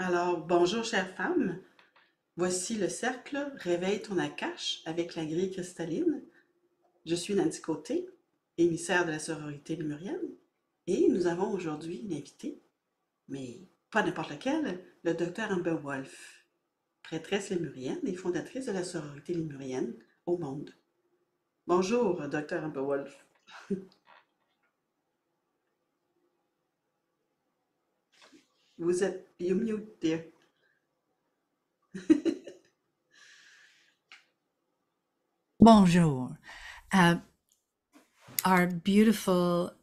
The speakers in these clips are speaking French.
Alors, bonjour chère femme, voici le cercle Réveille ton Akash avec la grille cristalline. Je suis Nancy Côté, émissaire de la sororité lémurienne, et nous avons aujourd'hui une invitée, mais pas n'importe laquelle, le docteur Amber Wolf, prêtresse lémurienne et fondatrice de la sororité lémurienne au monde. Bonjour, docteur Amber Wolf. Vous êtes... You mute there. Bonjour. Uh, our beautiful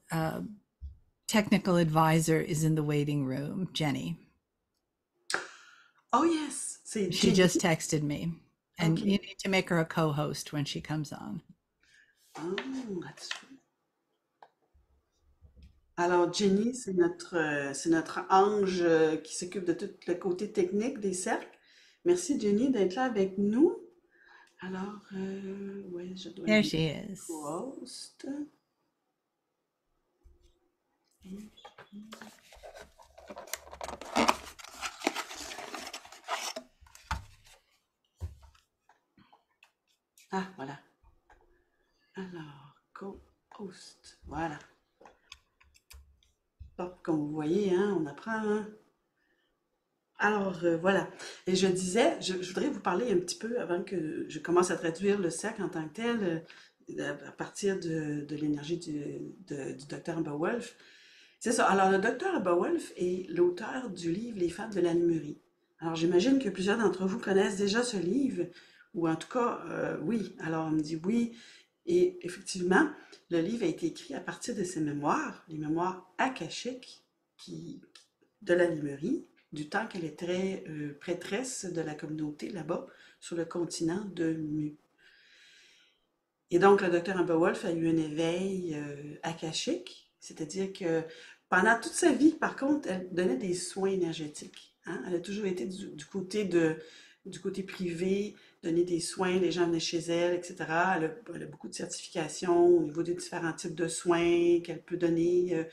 technical advisor is in the waiting room, Jenny. Oh yes, c'est She Jenny. just texted me, and OK. you need to make her a co-host when she comes on. Oh, that's true. Alors, Jenny, c'est notre ange qui s'occupe de tout le côté technique des cercles. Merci, Jenny, d'être là avec nous. Alors, ouais, je dois There lui she is. host. Ah, voilà. Alors, co-host. Voilà. Bon, comme vous voyez, hein, on apprend, hein. Alors, voilà. Et je disais, je voudrais vous parler un petit peu avant que je commence à traduire le cercle en tant que tel, à partir de l'énergie du docteur Beowulf. C'est ça. Alors, le docteur Beowulf est l'auteur du livre Les femmes de la Lémurie. Alors, j'imagine que plusieurs d'entre vous connaissent déjà ce livre, ou en tout cas, oui. Alors, on me dit oui. Et effectivement, le livre a été écrit à partir de ses mémoires, les mémoires akashiques qui, de la Lémurie, du temps qu'elle était prêtresse de la communauté là-bas, sur le continent de Mu. Et donc, le docteur Amberwolf a eu un éveil akashique, c'est-à-dire que pendant toute sa vie, par contre, elle donnait des soins énergétiques. Hein. Elle a toujours été du côté privé, donner des soins, les gens venaient chez elle, etc. Elle a beaucoup de certifications au niveau des différents types de soins qu'elle peut donner.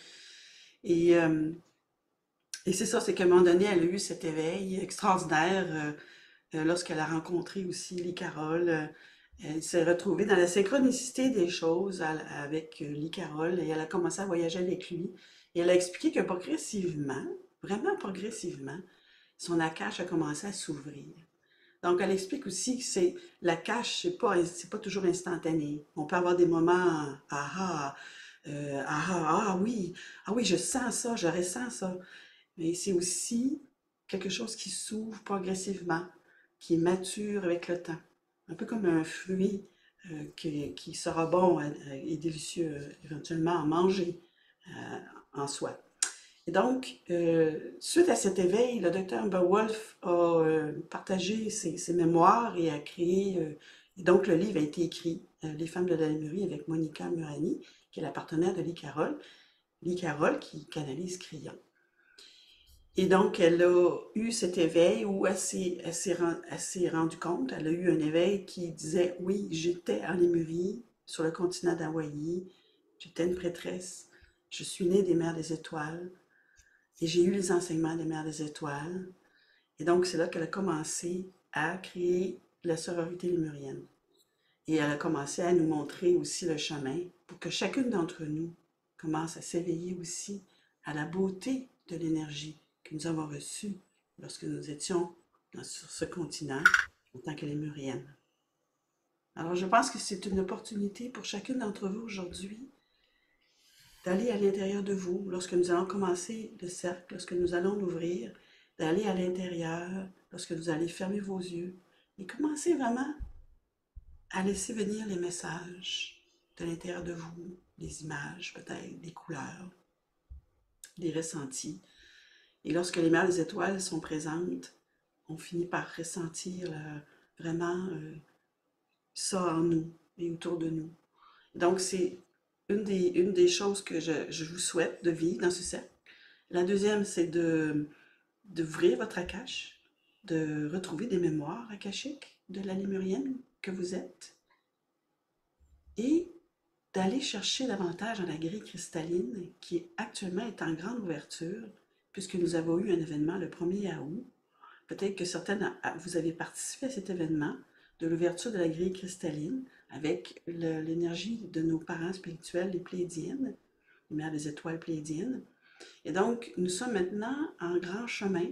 Et, euh, et c'est ça, c'est qu'à un moment donné, elle a eu cet éveil extraordinaire lorsqu'elle a rencontré aussi Lee Carroll. Elle s'est retrouvée dans la synchronicité des choses avec Lee Carroll et elle a commencé à voyager avec lui. Et elle a expliqué que progressivement, vraiment progressivement, son akash a commencé à s'ouvrir. Donc, elle explique aussi que c'est la cache, c'est pas toujours instantané. On peut avoir des moments, ah oui, je sens ça, je ressens ça. Mais c'est aussi quelque chose qui s'ouvre progressivement, qui est mature avec le temps. Un peu comme un fruit qui sera bon et délicieux éventuellement à manger en soi. Et donc, suite à cet éveil, le docteur Beowulf a partagé ses mémoires et a créé, et donc le livre a été écrit, Les femmes de la Lémurie, avec Monica Murani, qui est la partenaire de Lee Carroll. Lee Carroll qui canalise Crillon. Et donc, elle a eu cet éveil où elle s'est rendue compte, elle a eu un éveil qui disait, oui, j'étais en Lémurie, sur le continent d'Hawaï, j'étais une prêtresse, je suis née des mers des étoiles, et j'ai eu les enseignements des mers des étoiles. Et donc, c'est là qu'elle a commencé à créer la sororité lémurienne. Et elle a commencé à nous montrer aussi le chemin pour que chacune d'entre nous commence à s'éveiller aussi à la beauté de l'énergie que nous avons reçue lorsque nous étions sur ce continent en tant que lémurienne. Alors, je pense que c'est une opportunité pour chacune d'entre vous aujourd'hui d'aller à l'intérieur de vous lorsque nous allons commencer le cercle, lorsque nous allons l'ouvrir, d'aller à l'intérieur, lorsque vous allez fermer vos yeux et commencer vraiment à laisser venir les messages de l'intérieur de vous, les images peut-être, des couleurs, des ressentis. Et lorsque les mers des étoiles sont présentes, on finit par ressentir vraiment ça en nous et autour de nous. Donc, c'est une des choses que je vous souhaite de vivre dans ce cercle. La deuxième, c'est d'ouvrir votre akash, de retrouver des mémoires akashiques de la lémurienne que vous êtes et d'aller chercher davantage dans la grille cristalline qui actuellement est en grande ouverture puisque nous avons eu un événement le 1er août Peut-être que certaines, vous avez participé à cet événement de l'ouverture de la grille cristalline avec l'énergie de nos parents spirituels, les Pléiadiennes, les mères des étoiles Pléiadiennes. Et donc, nous sommes maintenant en grand chemin,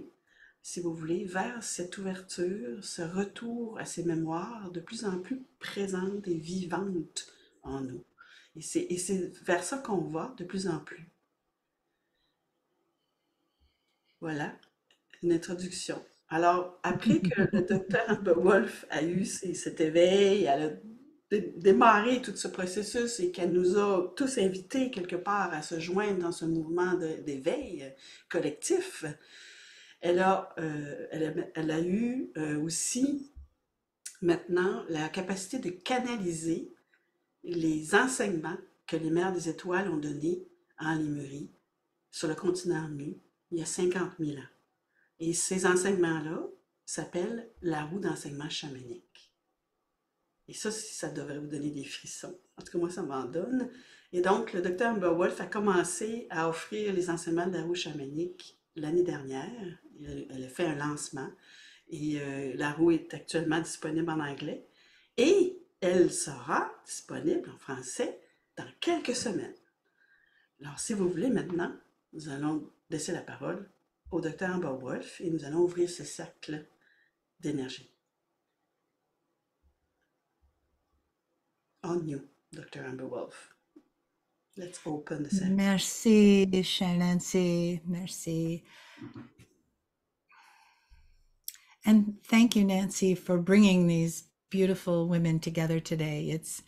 si vous voulez, vers cette ouverture, ce retour à ces mémoires de plus en plus présentes et vivantes en nous. Et c'est vers ça qu'on va de plus en plus. Voilà, une introduction. Alors, après que le docteur Amber Wolf a eu cet éveil, elle a démarré tout ce processus et qu'elle nous a tous invités quelque part à se joindre dans ce mouvement d'éveil collectif, elle a eu aussi maintenant la capacité de canaliser les enseignements que les mères des étoiles ont donnés en Lémurie, sur le continent nu, il y a 50 000 ans. Et ces enseignements-là s'appellent la roue d'enseignement chamanique. Et ça devrait vous donner des frissons. En tout cas, moi, ça m'en donne. Et donc, le docteur Amber Wolf a commencé à offrir les enseignements de la roue chamanique l'année dernière. Elle a fait un lancement et la roue est actuellement disponible en anglais. Et elle sera disponible en français dans quelques semaines. Alors, si vous voulez, maintenant, nous allons laisser la parole au docteur Amber Wolf et nous allons ouvrir ce cercle d'énergie. On you, Dr. Amber Wolf. Let's open the cercle. Merci, chère Nancy. Merci. And thank you, Nancy, for bringing these beautiful women together today. It's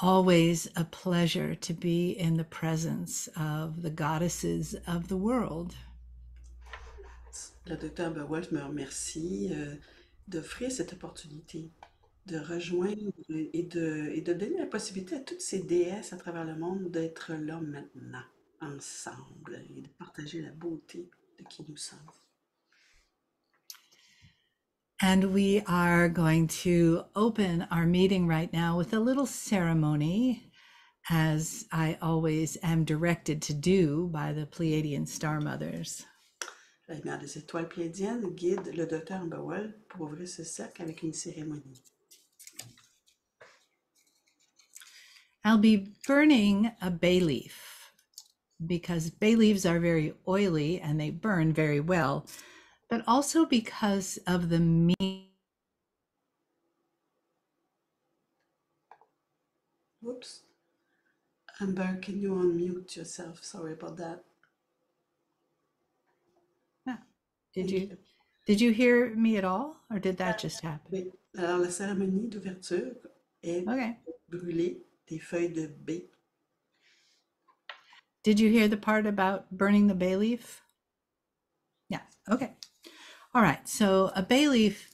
always a pleasure to be in the presence of the goddesses of the world. Le docteur Amber Wolf me remercie d'offrir cette opportunité de rejoindre et de donner la possibilité à toutes ces déesses à travers le monde d'être là maintenant, ensemble, et de partager la beauté de qui nous sommes. And we are going to open our meeting right now with a little ceremony, as I always am directed to do by the Pleiadian Star Mothers. La mère des étoiles pléiadiennes guide le docteur Amber Wolf pour ouvrir ce cercle avec une cérémonie. I'll be burning a bay leaf because bay leaves are very oily and they burn very well, but also because of the meaning. Whoops. Amber, can you unmute yourself? Sorry about that. Did you hear me at all, or did that just happen? Oui. Alors, la cérémonie d'ouverture est brûler des feuilles de baie. Did you hear the part about burning the bay leaf? Yeah, okay. All right, so a bay leaf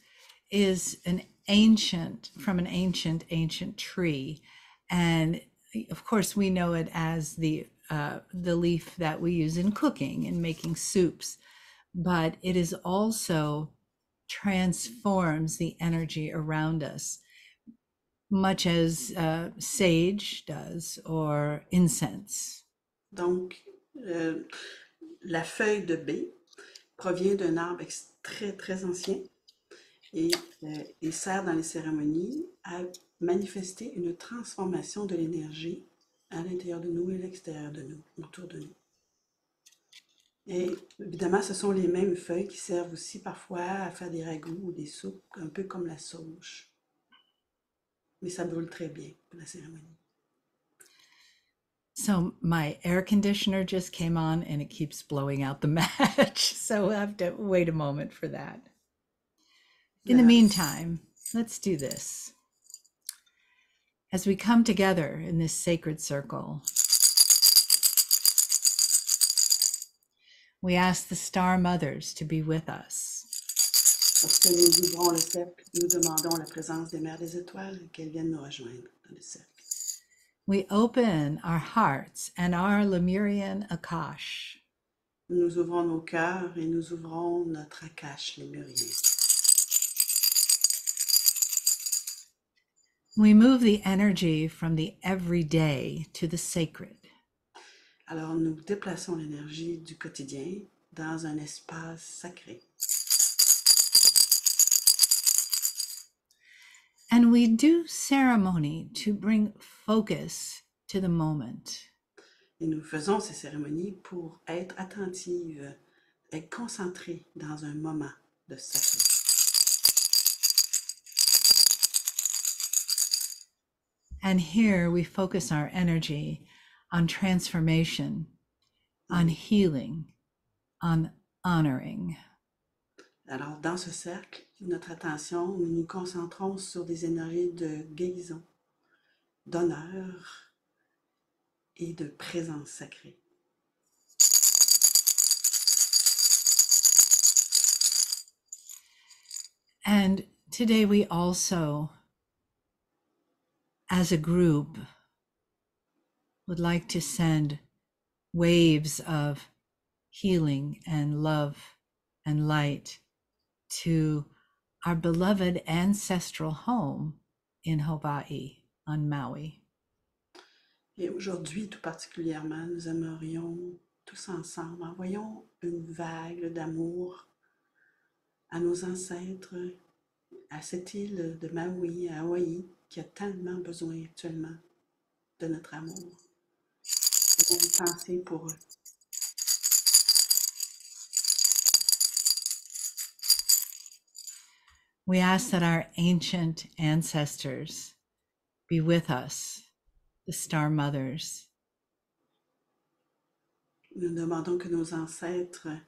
is from an ancient tree. And of course, we know it as the leaf that we use in cooking and making soups, but it is also transforms the energy around us, much as sage does or incense. Donc, la feuille de baie provient d'un arbre très ancien et il sert dans les cérémonies à manifester une transformation de l'énergie à l'intérieur de nous et à l'extérieur de nous, autour de nous. Et évidemment, ce sont les mêmes feuilles qui servent aussi parfois à faire des ragoûts ou des soupes, un peu comme la sauge. Mais ça brûle très bien pour la cérémonie. So my air conditioner just came on and it keeps blowing out the match. So we'll have to wait a moment for that. In the meantime, let's do this. As we come together in this sacred circle, we ask the Star Mothers to be with us. Lorsque nous ouvrons le cercle, nous demandons la présence des mères des étoiles qu'elles viennent nous rejoindre dans le cercle. We open our hearts and our Lemurian Akash. Nous ouvrons nos cœurs et nous ouvrons notre Akash lémurien. We move the energy from the everyday to the sacred. Alors nous déplaçons l'énergie du quotidien dans un espace sacré. And we do ceremony to bring focus to the moment. Et nous faisons ces cérémonies pour être attentives, être concentrés dans un moment de sacré. And here we focus our energy on transformation, on healing, on honoring. Alors, dans ce cercle, notre attention, nous nous concentrons sur des énergies de guérison, d'honneur et de présence sacrée. And today we also, as a group, would like to send waves of healing and love and light to our beloved ancestral home in Hawaii, on Maui. Et aujourd'hui, tout particulièrement, nous aimerions tous ensemble, envoyons une vague d'amour à nos ancêtres, à cette île de Maui, à Hawaï, qui a tellement besoin actuellement de notre amour. Et une pensée pour eux. We ask that our ancient ancestors be with us, the star mothers, Nous demandons que nos ancêtres,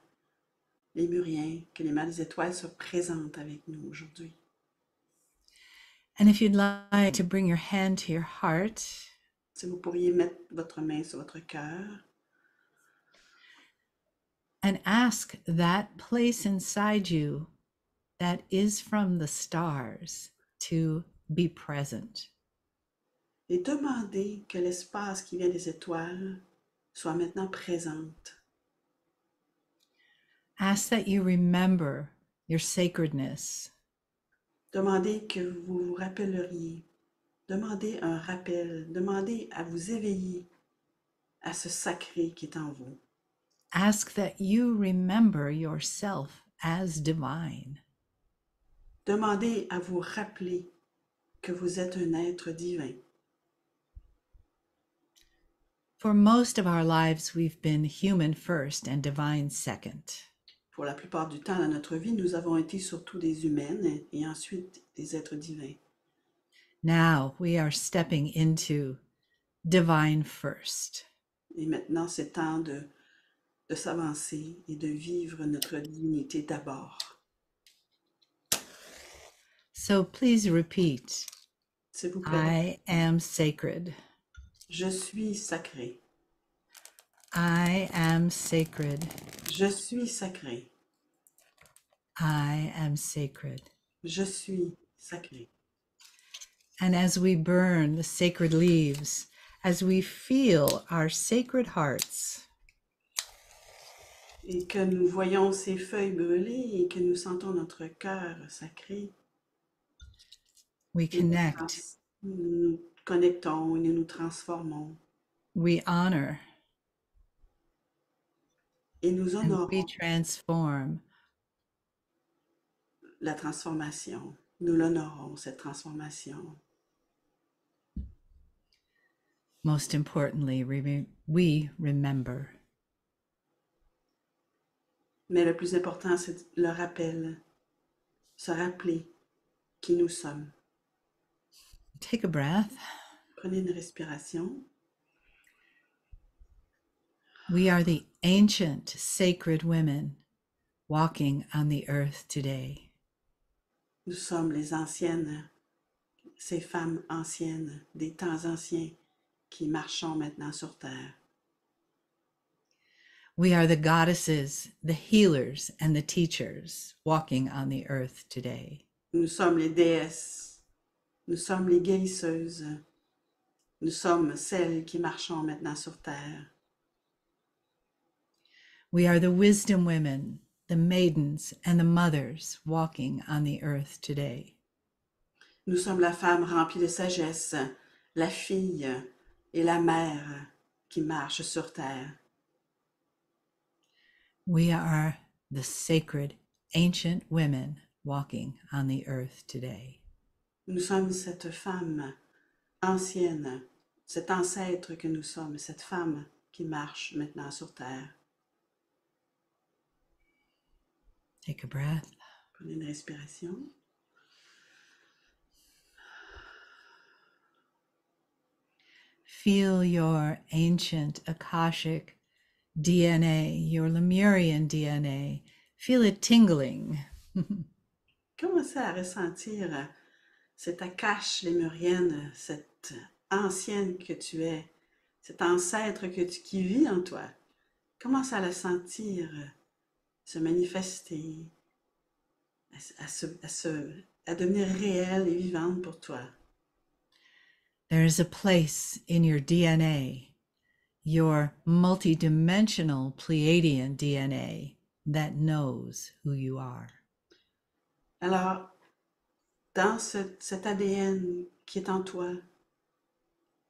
les Muriens, que les mères des étoiles soient présentes avec nous aujourd'hui. and if you'd like to bring your hand to your heart, Si vous pourriez mettre votre main sur votre cœur and ask that place inside you that is from the stars to be present. et demandez que l'espace qui vient des étoiles soit maintenant présente. Ask that you remember your sacredness. Demandez que vous vous rappelleriez. Demandez un rappel. Demandez à vous éveiller à ce sacré qui est en vous. Ask that you remember yourself as divine. Demandez à vous rappeler que vous êtes un être divin. For most of our lives, we've been human first and divine second. Pour la plupart du temps dans notre vie, nous avons été surtout des humaines et ensuite des êtres divins. Now we are stepping into divine first. Et maintenant, c'est temps de s'avancer et de vivre notre divinité d'abord. So please repeat, S'il vous plaît. I am sacred. Je suis sacré. I am sacred. Je suis sacré. I am sacred. Je suis sacré. And as we burn the sacred leaves, as we feel our sacred hearts, Et que nous voyons ces feuilles brûler et que nous sentons notre cœur sacré, we connect, nous nous connectons et nous nous transformons. we honor, Et nous and we honorons transform. la transformation. Nous l'honorons, cette transformation. Most importantly, we remember. Mais le plus important, c'est le rappel. Se rappeler qui nous sommes. Take a breath. Prenez une respiration. We are the ancient sacred women walking on the earth today. Nous sommes les anciennes, ces femmes anciennes, des temps anciens qui marchons maintenant sur terre. We are the goddesses, the healers, and the teachers walking on the earth today. Nous sommes les déesses, nous sommes les guérisseuses, nous sommes celles qui marchons maintenant sur terre. We are the wisdom women, the maidens, and the mothers walking on the earth today. Nous sommes la femme remplie de sagesse, la fille et la mère qui marche sur terre. We are the sacred ancient women walking on the earth today. Nous sommes cette femme ancienne, cet ancêtre que nous sommes, cette femme qui marche maintenant sur terre. Take a breath. Prenez une respiration. Feel your ancient Akashic DNA, your Lemurian DNA. Feel it tingling. Commencez à ressentir cette Akash lémurienne, cette ancienne que tu es, cet ancêtre qui vit en toi. Commence à la sentir se manifester, à devenir réelle et vivante pour toi. There is a place in your DNA, your multidimensional Pleiadian DNA, that knows who you are. Alors, dans cet ADN qui est en toi,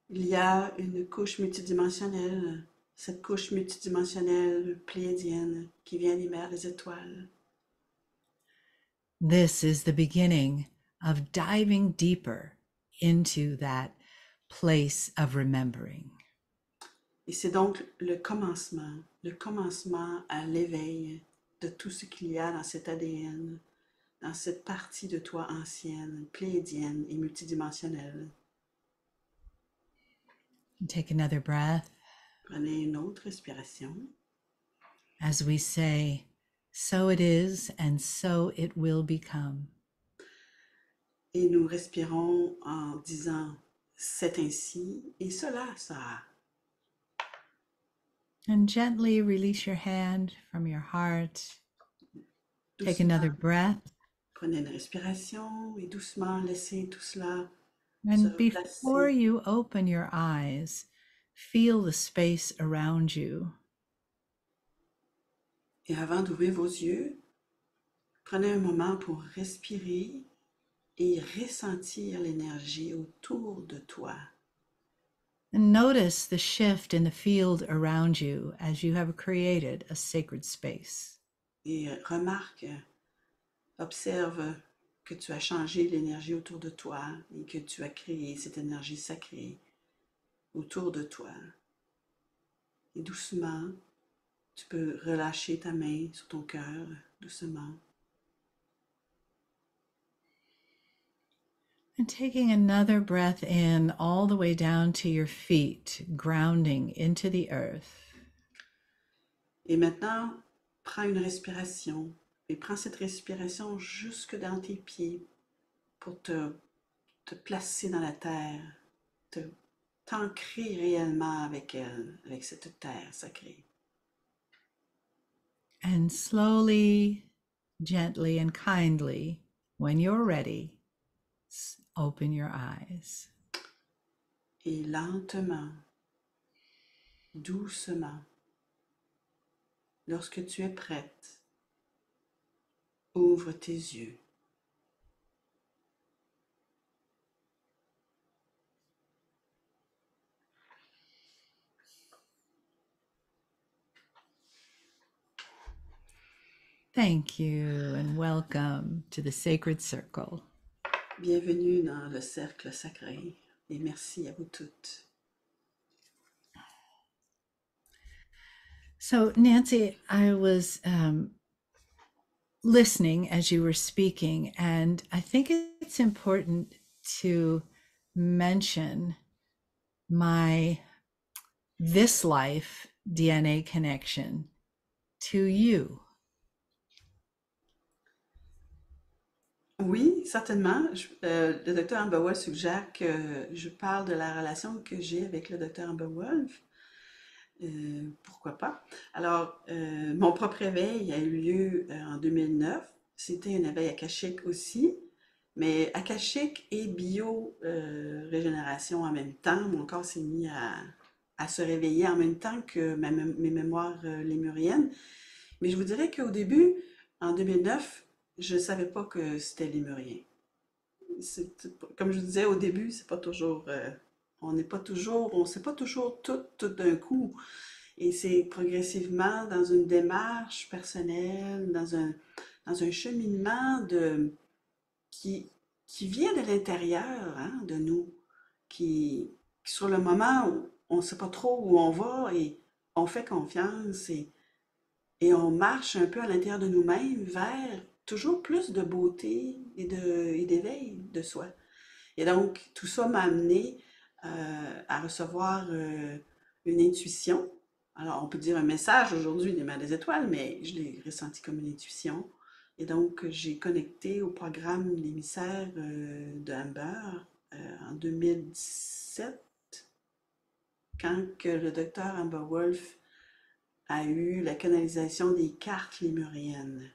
il y a une couche multidimensionnelle, cette couche multidimensionnelle pléiadienne qui vient des mers des étoiles. This is the beginning of diving deeper into that place of remembering. Et c'est donc le commencement à l'éveil de tout ce qu'il y a dans cet ADN, dans cette partie de toi ancienne, pléiadienne et multidimensionnelle. Take another breath Prenez une autre respiration. as we say, so it is and so it will become. Et nous respirons en disant c'est ainsi et cela sera. And gently release your hand from your heart. Take another Doucement, breath. prenez une respiration et doucement laissez tout cela se And before replacer. you open your eyes, feel the space around you. Et avant d'ouvrir vos yeux, prenez un moment pour respirer et ressentir l'énergie autour de toi. And notice the shift in the field around you as you have created a sacred space. Et remarque, observe que tu as changé l'énergie autour de toi et que tu as créé cette énergie sacrée autour de toi. Et doucement, tu peux relâcher ta main sur ton cœur, doucement. And taking another breath in all the way down to your feet, grounding into the earth. Et maintenant, prends une respiration et prends cette respiration jusque dans tes pieds pour te placer dans la terre, t'ancrer réellement avec elle, avec cette terre sacrée. And slowly, gently, and kindly, when you're ready, open your eyes. Et lentement, doucement, lorsque tu es prête, ouvre tes yeux. Thank you and welcome to the Sacred Circle. Bienvenue dans le cercle sacré et merci à vous toutes. So, Nancy, I was listening as you were speaking, and I think it's important to mention my this life DNA connection to you. Oui, certainement. Le docteur Amber Wolf suggère que je parle de la relation que j'ai avec le docteur Amber Wolf. Pourquoi pas? Alors, mon propre éveil a eu lieu en 2009. C'était un éveil akashique aussi, mais akashique et bio-régénération en même temps. Mon corps s'est mis à se réveiller en même temps que mes mémoires lémuriennes. Mais je vous dirais qu'au début, en 2009, je ne savais pas que c'était lémurien. Comme je vous disais au début, c'est pas toujours, on n'est pas toujours, on sait pas toujours tout d'un coup. Et c'est progressivement dans une démarche personnelle, dans un cheminement qui qui vient de l'intérieur, hein, de nous, qui, sur le moment, on ne sait pas trop où on va et on fait confiance et on marche un peu à l'intérieur de nous-mêmes vers toujours plus de beauté et d'éveil de soi. Et donc, tout ça m'a amené à recevoir une intuition. Alors, on peut dire un message aujourd'hui des Mères des Étoiles, mais je l'ai ressenti comme une intuition. Et donc, j'ai connecté au programme L'émissaire de Amber en 2017, quand que le docteur Amber Wolf a eu la canalisation des cartes lémuriennes.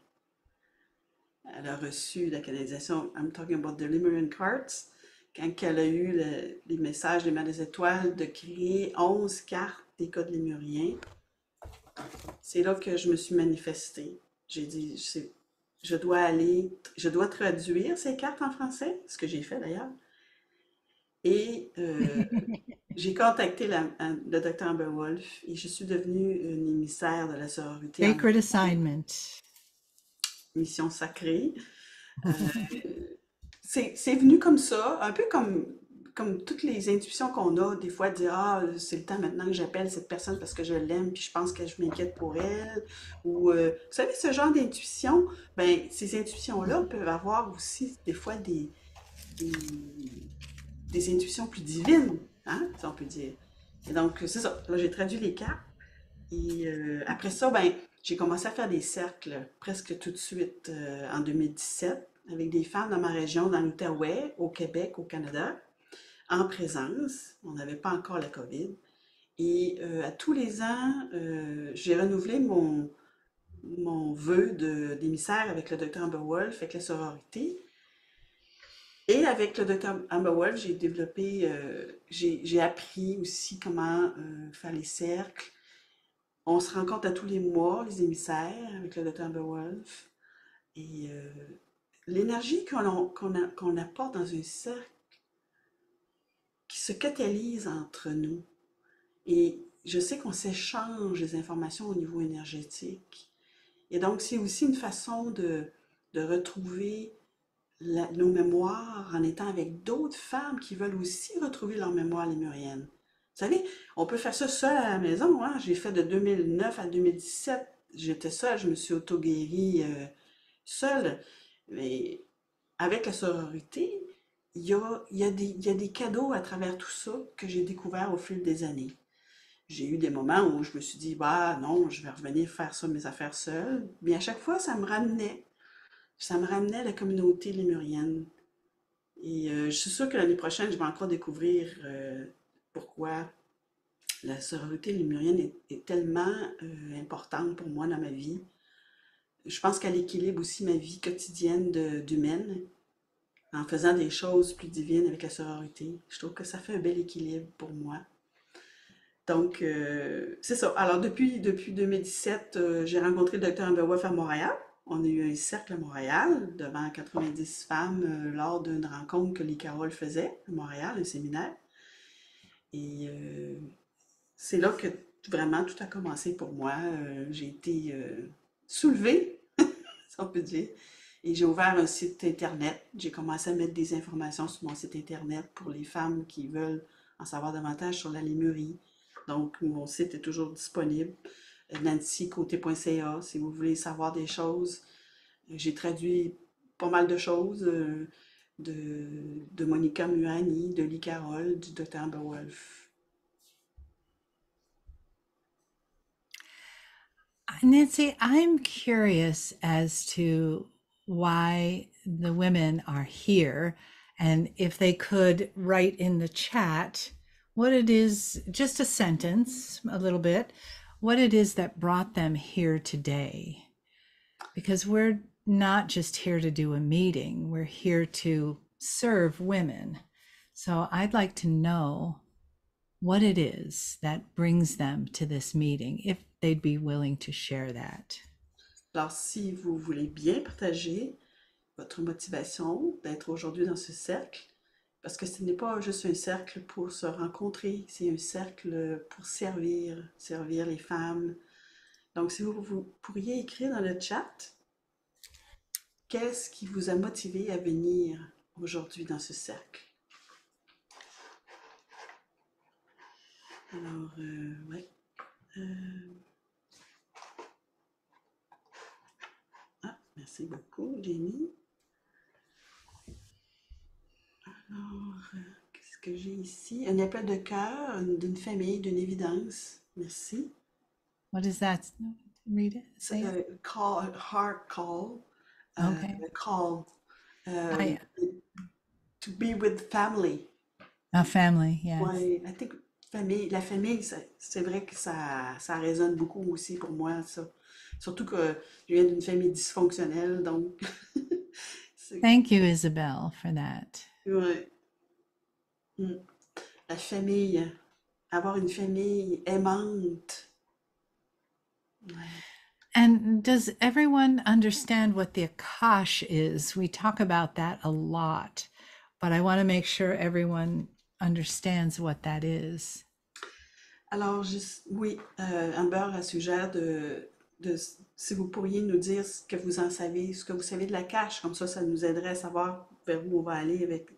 Elle a reçu la canalisation I'm talking about the Lemurian cards, quand elle a eu les messages des Mères des Étoiles de créer 11 cartes des codes lémuriens. C'est là que je me suis manifestée. J'ai dit, je dois traduire ces cartes en français, ce que j'ai fait d'ailleurs. Et j'ai contacté le docteur Amber Wolf et je suis devenue une émissaire de la sororité en Sacred assignment. mission sacrée. Euh, c'est venu comme ça, un peu comme toutes les intuitions qu'on a, des fois, de dire, ah, c'est le temps maintenant que j'appelle cette personne parce que je l'aime, puis je pense que je m'inquiète pour elle. Ou, vous savez, ce genre d'intuition, ben, ces intuitions-là peuvent avoir aussi, des fois, des, des intuitions plus divines, hein, si on peut dire. Et donc, c'est ça. Là, j'ai traduit les cartes. Et après ça, ben, j'ai commencé à faire des cercles presque tout de suite en 2017 avec des femmes dans ma région, dans l'Outaouais, au Québec, au Canada, en présence. On n'avait pas encore la COVID. Et à tous les ans, j'ai renouvelé mon vœu d'émissaire avec le docteur Amber Wolf, avec la sororité. Et avec le docteur Amber Wolf, j'ai développé, j'ai appris aussi comment faire les cercles. On se rencontre à tous les mois, les émissaires, avec le docteur Amber Wolf. Et l'énergie qu'on apporte dans un cercle qui se catalyse entre nous. Et je sais qu'on s'échange des informations au niveau énergétique. Et donc, c'est aussi une façon de retrouver nos mémoires en étant avec d'autres femmes qui veulent aussi retrouver leur mémoire lémurienne. Vous savez, on peut faire ça seul à la maison. Hein? J'ai fait de 2009 à 2017. J'étais seule, je me suis auto-guérie seule. Mais avec la sororité, il y a des cadeaux à travers tout ça que j'ai découvert au fil des années. J'ai eu des moments où je me suis dit, bah non, je vais revenir faire ça, mes affaires seule. Mais à chaque fois, ça me ramenait à la communauté lémurienne. Et je suis sûre que l'année prochaine, je vais encore découvrir pourquoi la sororité lémurienne est tellement importante pour moi dans ma vie. Je pense qu'elle équilibre aussi ma vie quotidienne d'humaine en faisant des choses plus divines avec la sororité. Je trouve que ça fait un bel équilibre pour moi. Donc, c'est ça. Alors, depuis 2017, j'ai rencontré le docteur Amber Wolf à Montréal. On a eu un cercle à Montréal devant 90 femmes lors d'une rencontre que les Carole faisait à Montréal, un séminaire. Et c'est là que vraiment tout a commencé pour moi. J'ai été soulevée, si on peut dire. Et j'ai ouvert un site Internet. J'ai commencé à mettre des informations sur mon site Internet pour les femmes qui veulent en savoir davantage sur la lémurie. Donc, mon site est toujours disponible, nancycoté.ca, si vous voulez savoir des choses. J'ai traduit pas mal de choses de Monica Muani, de Lee Carroll, du Dr. Amber Wolf. Nancy, I'm curious as to why the women are here and if they could write in the chat what it is, just a sentence, a little bit, what it is that brought them here today. Because we're not just here to do a meeting, we're here to serve women. So I'd like to know what it is that brings them to this meeting, if they'd be willing to share that. Alors, si vous voulez bien partager votre motivation d'être aujourd'hui dans ce cercle, parce que ce n'est pas juste un cercle pour se rencontrer, c'est un cercle pour servir les femmes. Donc, si vous pourriez écrire dans le chat, qu'est-ce qui vous a motivé à venir aujourd'hui dans ce cercle. Alors, ouais. Merci beaucoup, Jenny. Alors, qu'est-ce que j'ai ici? Un appel de cœur d'une famille, d'une évidence. Merci. What is that? Read it. C'est Say it. call, heart call, Okay. call I to be with family. a family. Yes. Ouais, I think famille, la famille, c'est vrai que ça résonne beaucoup aussi pour moi, ça. Surtout que je viens d'une famille dysfonctionnelle, donc c'est, Thank you, Isabel, for that. ouais. Mm. La famille, avoir une famille aimante. Ouais. And does everyone understand what the Akash is? We talk about that a lot, but I want to make sure everyone understands what that is. Alors, oui, Amber suggère si vous pourriez nous dire ce que vous en savez, ce que vous savez de la cache, comme ça nous aiderait à savoir vers où on va aller avec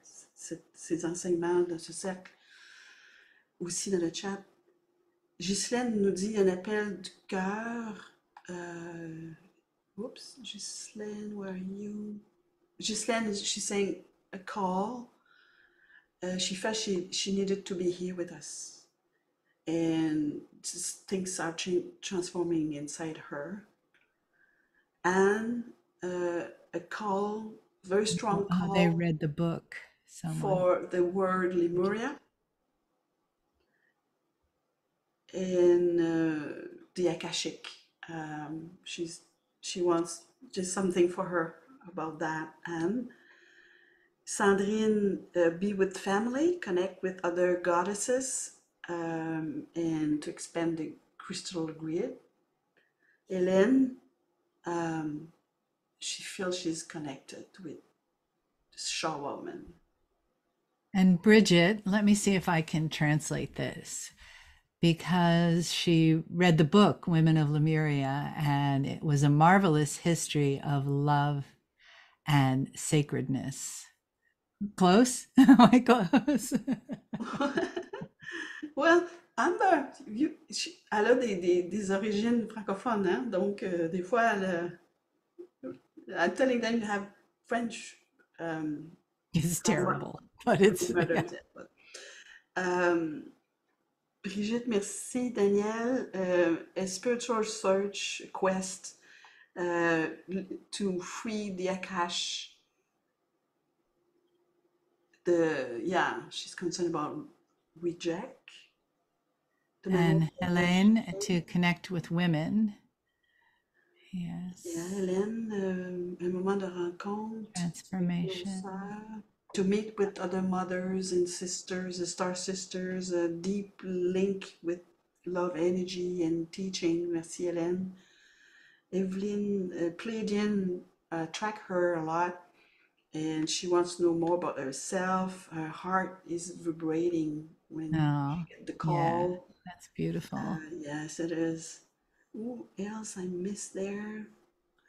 ces enseignements de ce cercle. Aussi dans le chat, Ghislaine nous dit un appel du cœur. Oops, Ghislaine, where are you? Ghislaine, she's saying a call. She felt she needed to be here with us. And just things are transforming inside her. And a call, very strong Oh, they call read the book. Someone. for the word Lemuria and the Akashic. She wants just something for her about that. And Sandrine, be with family, connect with other goddesses, and to expand the crystal grid. Hélène, she feels she's connected with the Shaw woman. And Bridget, let me see if I can translate this, because she read the book Women of Lemuria, and it was a marvelous history of love and sacredness. Close? Am I close? Well, Amber, elle a des origines francophones, hein? Donc des fois, I'm telling them you have French It's grandma- terrible, but it's grandmother, yeah. but, Brigitte, merci. Danielle, a spiritual search quest to free the Akash. She's concerned about reject. And Helene to connect with women. Yes. Yeah, Hélène, un moment de rencontre. Transformation. To meet with other mothers and sisters, star sisters, a deep link with love energy and teaching. Merci Hélène. Evelyn, Pleiadian track her a lot and she wants to know more about herself. Her heart is vibrating when she gets the call. Yeah, that's beautiful. Yes, it is. Who else I missed there?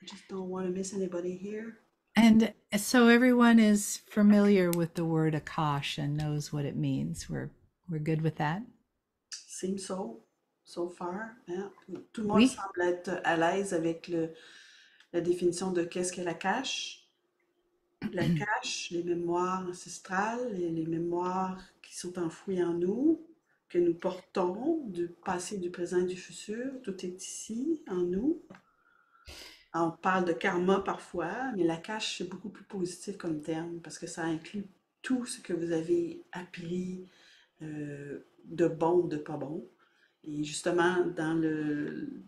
I just don't want to miss anybody here. And so everyone is familiar with the word Akash and knows what it means. We're good with that? Seems so far. Hein? Tout le monde Oui. semble être à l'aise avec la définition de qu'est-ce qu'est la cache. La cache, les mémoires ancestrales et les mémoires qui sont enfouies en nous, que nous portons du passé, du présent et du futur. Tout est ici, en nous. On parle de karma parfois, mais la cache, c'est beaucoup plus positif comme terme parce que ça inclut tout ce que vous avez appris de bon ou de pas bon. Et justement, dans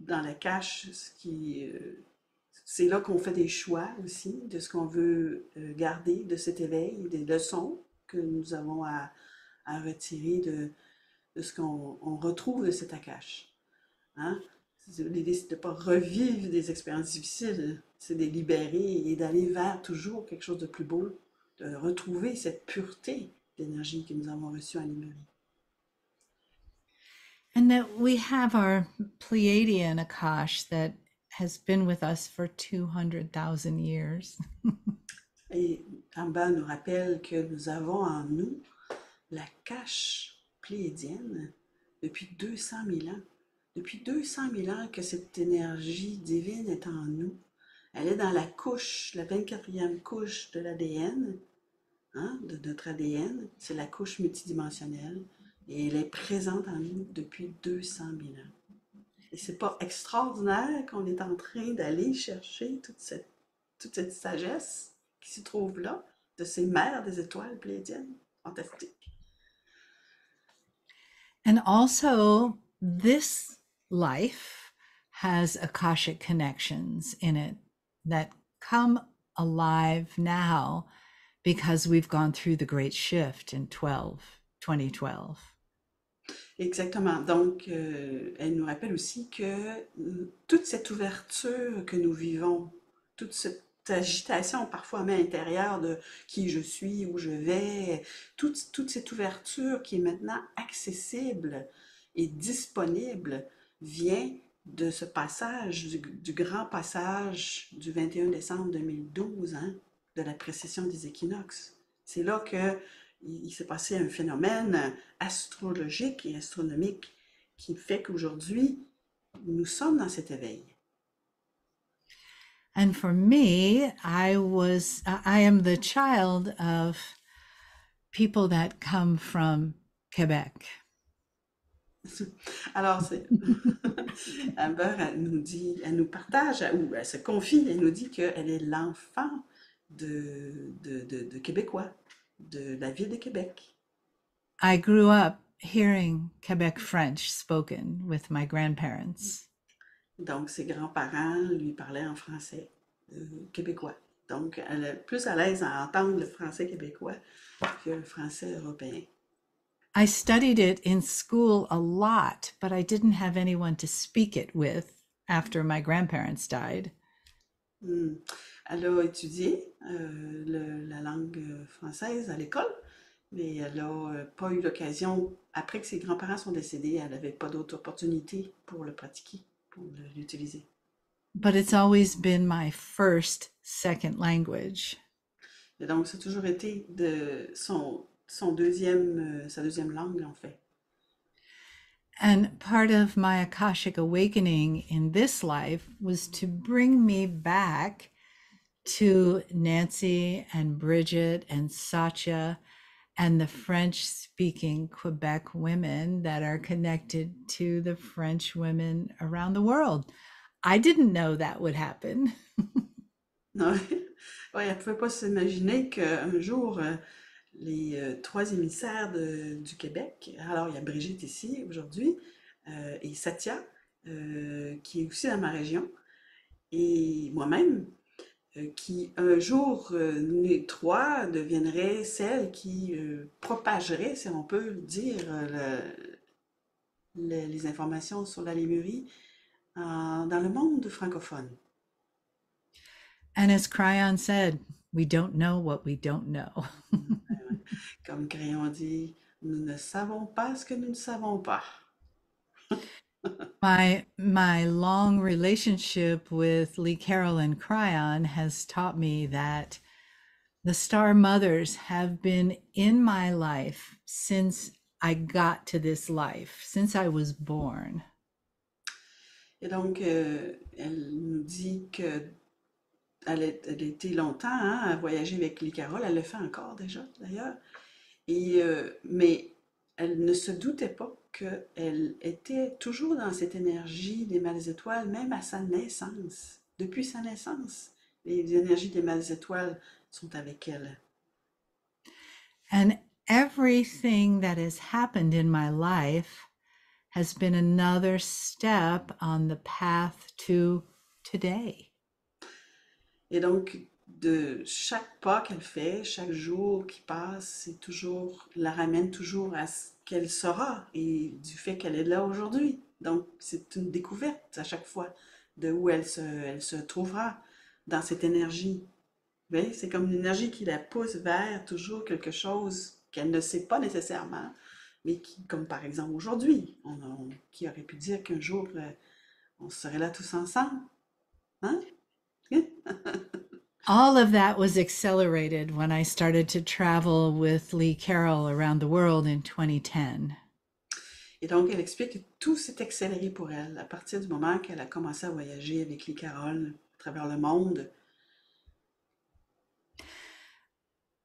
la cache, c'est là qu'on fait des choix aussi de ce qu'on veut garder de cet éveil, des leçons que nous avons à retirer de ce qu'on retrouve de cet Akash. Hein? L'idée, c'est de ne pas revivre des expériences difficiles, c'est de les libérer et d'aller vers toujours quelque chose de plus beau, de retrouver cette pureté d'énergie que nous avons reçue en Lemurie. And that we have our Pleiadian Akash that has been with us for 200,000 years. Et Amba nous rappelle que nous avons en nous la cache pléiadienne depuis 200 000 ans. Depuis 200 000 ans que cette énergie divine est en nous. Elle est dans la couche, la 24e couche de l'ADN, hein, de notre ADN. C'est la couche multidimensionnelle. Et elle est présente en nous depuis 200 000 ans. Et c'est pas extraordinaire qu'on est en train d'aller chercher toute cette sagesse qui se trouve là, de ces mères des étoiles pléiadiennes. Fantastique. And also, this life has Akashic connections in it that come alive now because we've gone through the great shift in 2012. Exactement. Donc, elle nous rappelle aussi que toute cette ouverture que nous vivons, toute cette agitation parfois même intérieure de qui je suis, où je vais, toute cette ouverture qui est maintenant accessible et disponible vient de ce passage, du grand passage du 21 décembre 2012, hein, de la précession des équinoxes. C'est là que il s'est passé un phénomène astrologique et astronomique qui fait qu'aujourd'hui, nous sommes dans cet éveil. And for me, I am the child of people that come from Quebec. Alors, Amber, elle nous partage, ou elle se confie, elle nous dit qu'elle est l'enfant de Québécois, de la ville de Québec. I grew up hearing Quebec French spoken with my grandparents. Donc, ses grands-parents lui parlaient en français québécois. Donc, elle est plus à l'aise à entendre le français québécois que le français européen. I studied it in school a lot, but I didn't have anyone to speak it with after my grandparents died. Elle a étudié la langue française à l'école, mais elle n'a pas eu l'occasion, après que ses grands-parents sont décédés, elle n'avait pas d'autre opportunité pour le pratiquer, pour l'utiliser. But it's always been my first, second language. Et donc, ça a toujours été sa deuxième langue, en fait. And part of my Akashic awakening in this life was to bring me back to Nancy and Bridget and Satya and the French speaking Quebec women that are connected to the French women around the world. I didn't know that would happen. Ouais. Ouais, elle ne pouvait pas s'imaginer qu'un jour, les trois émissaires du Québec, alors il y a Brigitte ici aujourd'hui, et Satya, qui est aussi dans ma région, et moi-même, qui un jour, les trois deviendraient celles qui propageraient, si on peut le dire, les informations sur la Lémurie dans le monde francophone. And as Cryon said, we don't know what we don't know. Comme Crayon dit, nous ne savons pas ce que nous ne savons pas. My long relationship with Lee Carroll and Cryon has taught me that the star mothers have been in my life since I got to this life, since I was born. Et donc, elle nous dit que elle a été longtemps, hein, à voyager avec Lee Carroll. Elle le fait encore déjà, d'ailleurs. Mais elle ne se doutait pas qu'elle était toujours dans cette énergie des mâles étoiles, même à sa naissance. Depuis sa naissance, les énergies des mâles étoiles sont avec elle. And everything that has happened in my life has been another step on the path to today. Et donc, de chaque pas qu'elle fait, chaque jour qui passe, c'est toujours, la ramène toujours à ce qu'elle sera et du fait qu'elle est là aujourd'hui. Donc, c'est une découverte à chaque fois de où elle se trouvera dans cette énergie. Vous voyez, c'est comme une énergie qui la pousse vers toujours quelque chose qu'elle ne sait pas nécessairement, mais qui, comme par exemple aujourd'hui, qui aurait pu dire qu'un jour, on serait là tous ensemble. Hein? all of that was accelerated when I started to travel with Lee Carroll around the world in 2010. Et donc, elle explique que tout s'est accéléré pour elle à partir du moment qu'elle a commencé à voyager avec Lee Carroll à travers le monde.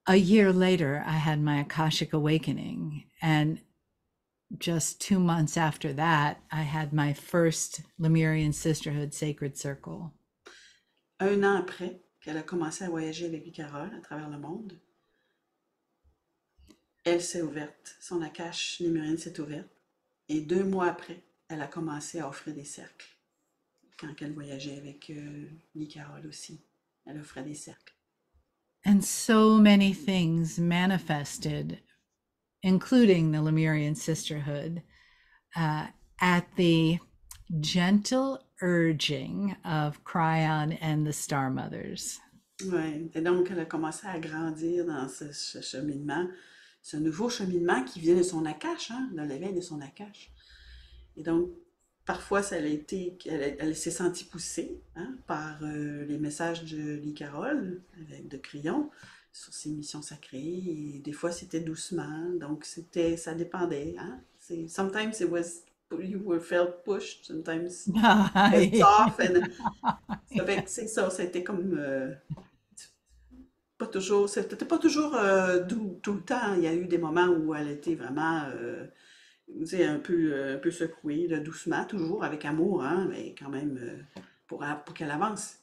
A year later, I had my Akashic awakening, and just 2 months after that, I had my first Lemurian Sisterhood Sacred Circle. Un an après qu'elle a commencé à voyager avec Lee Carroll à travers le monde, elle s'est ouverte. Son Akash lémurienne s'est ouverte. Et 2 mois après, elle a commencé à offrir des cercles. Quand elle voyageait avec Lee Carroll aussi, elle offrait des cercles. And so many things manifested, including the Lemurian Sisterhood, at the gentle urging of Cryon and the Star Mothers. Ouais. Et donc, elle a commencé à grandir dans ce cheminement, ce nouveau cheminement qui vient de son Akash, hein, de l'éveil de son Akash. Et donc, parfois, ça a été, elle s'est sentie poussée hein, par les messages de Lee Carroll, avec de Crayon, sur ses missions sacrées. Et des fois, c'était doucement. Donc, ça dépendait. Hein. Sometimes it was, you were felt pushed. Sometimes it's off. And, c'est ça, c'était comme pas toujours, c'était pas toujours doux tout le temps. Il y a eu des moments où elle était vraiment un peu secouée, là, doucement, toujours avec amour, hein, mais quand même pour qu'elle avance.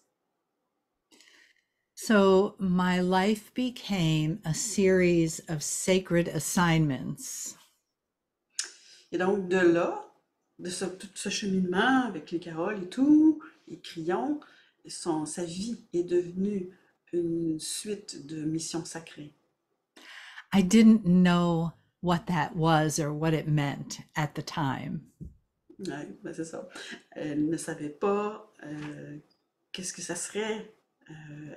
So my life became a series of sacred assignments. Et donc de là, tout ce cheminement avec les Caroles et tout, les crayons, sa vie est devenue une suite de missions sacrées. I didn't know what that was or what it meant at the time. Ouais, ben c'est ça. Elle ne savait pas qu'est-ce que ça serait.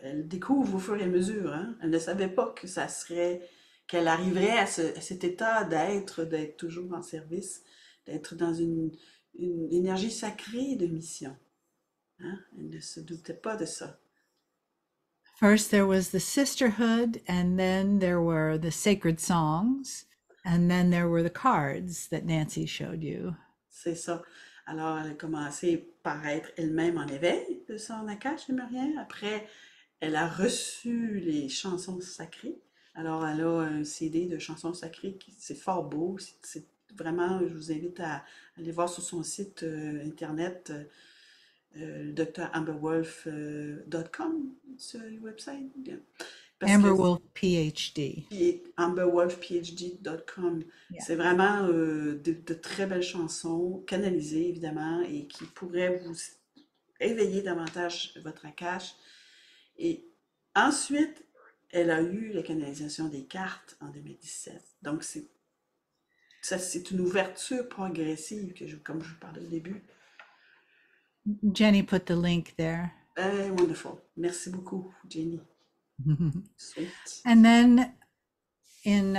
Elle découvre au fur et à mesure. Hein. Elle ne savait pas que ça serait, qu'elle arriverait à cet état d'être toujours en service, d'être dans une énergie sacrée de mission. Hein. Elle ne se doutait pas de ça. First, there was the sisterhood, and then there were the sacred songs, and then there were the cards that Nancy showed you. C'est ça. Alors, elle a commencé par être elle-même en éveil de son Akash lémurien. Après, elle a reçu les chansons sacrées. Alors, elle a un CD de chansons sacrées c'est fort beau. C'est vraiment, je vous invite à aller voir sur son site internet dramberwolf.com, ce website. Parce que Amber Wolf PhD. amberwolfphd.com. Yeah. C'est vraiment de très belles chansons, canalisées évidemment, et qui pourraient vous éveiller davantage votre Akash. Et ensuite, elle a eu la canalisation des cartes en 2017. Donc, c'est une ouverture progressive, comme je vous parlais au début. Jenny put the link there. Wonderful. Merci beaucoup, Jenny. Sweet. And then in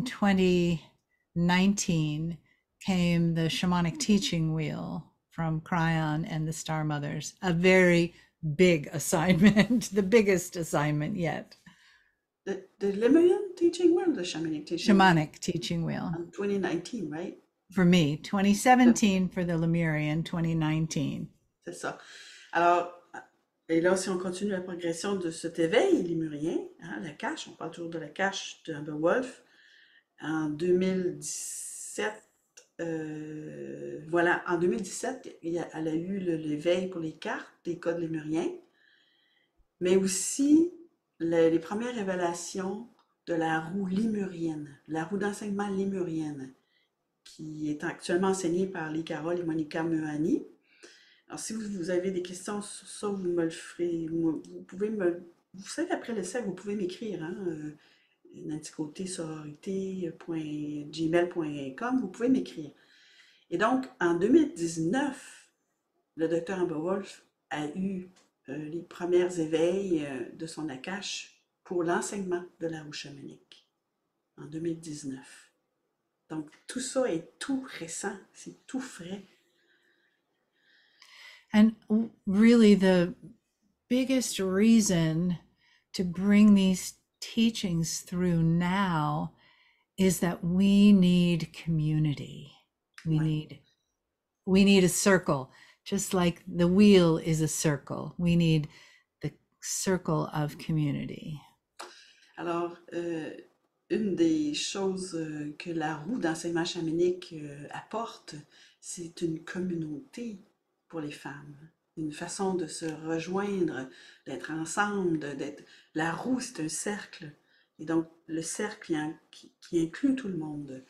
2019 came the shamanic teaching wheel from Cryon and the Star Mothers, a very big assignment, the biggest assignment yet. The Lemurian teaching wheel, the shamanic teaching Shamanic teaching wheel. in 2019, right? For me, 2017 for the Lemurian, 2019. C'est ça. Alors, et là, si on continue la progression de cet éveil lémurien, hein, la cache, on parle toujours de la cache de Amber Wolf, en 2017, voilà, en 2017, elle a eu l'éveil pour les cartes, les codes lémuriens, mais aussi les premières révélations de la roue lémurienne, la roue d'enseignement lémurienne, qui est actuellement enseignée par Lee Carroll et Monica Muani. Alors, si vous avez des questions sur ça, vous me le ferez. Vous pouvez vous savez, après le cercle, vous pouvez m'écrire, hein, nanticoté-sororité.gmail.com, vous pouvez m'écrire. Et donc, en 2019, le docteur Amber Wolf a eu les premiers éveils de son Akash pour l'enseignement de la roue chamanique en 2019. Donc, tout ça est tout récent, c'est tout frais. And really biggest reason to bring these teachings through now is that we need community. Ouais. We need a circle, just like the wheel is a circle. We need the circle of community. Alors, une des choses que la roue d'enseignement chamanique apporte, c'est une communauté pour les femmes, une façon de se rejoindre, d'être ensemble, d'être... La roue, c'est un cercle. Et donc, le cercle qui inclut tout le monde,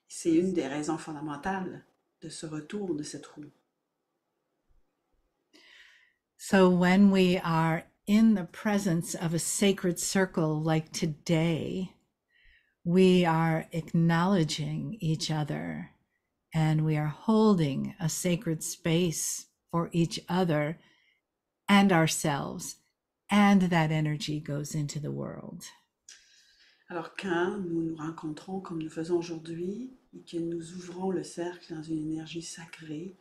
c'est une des raisons fondamentales de ce retour de cette roue. So when we are in the presence of a sacred circle like today, we are acknowledging each other and we are holding a sacred space for each other and ourselves, and that energy goes into the world. Alors, quand nous nous rencontrons comme nous faisons aujourd'hui et que nous ouvrons le cercle dans une énergie sacrée,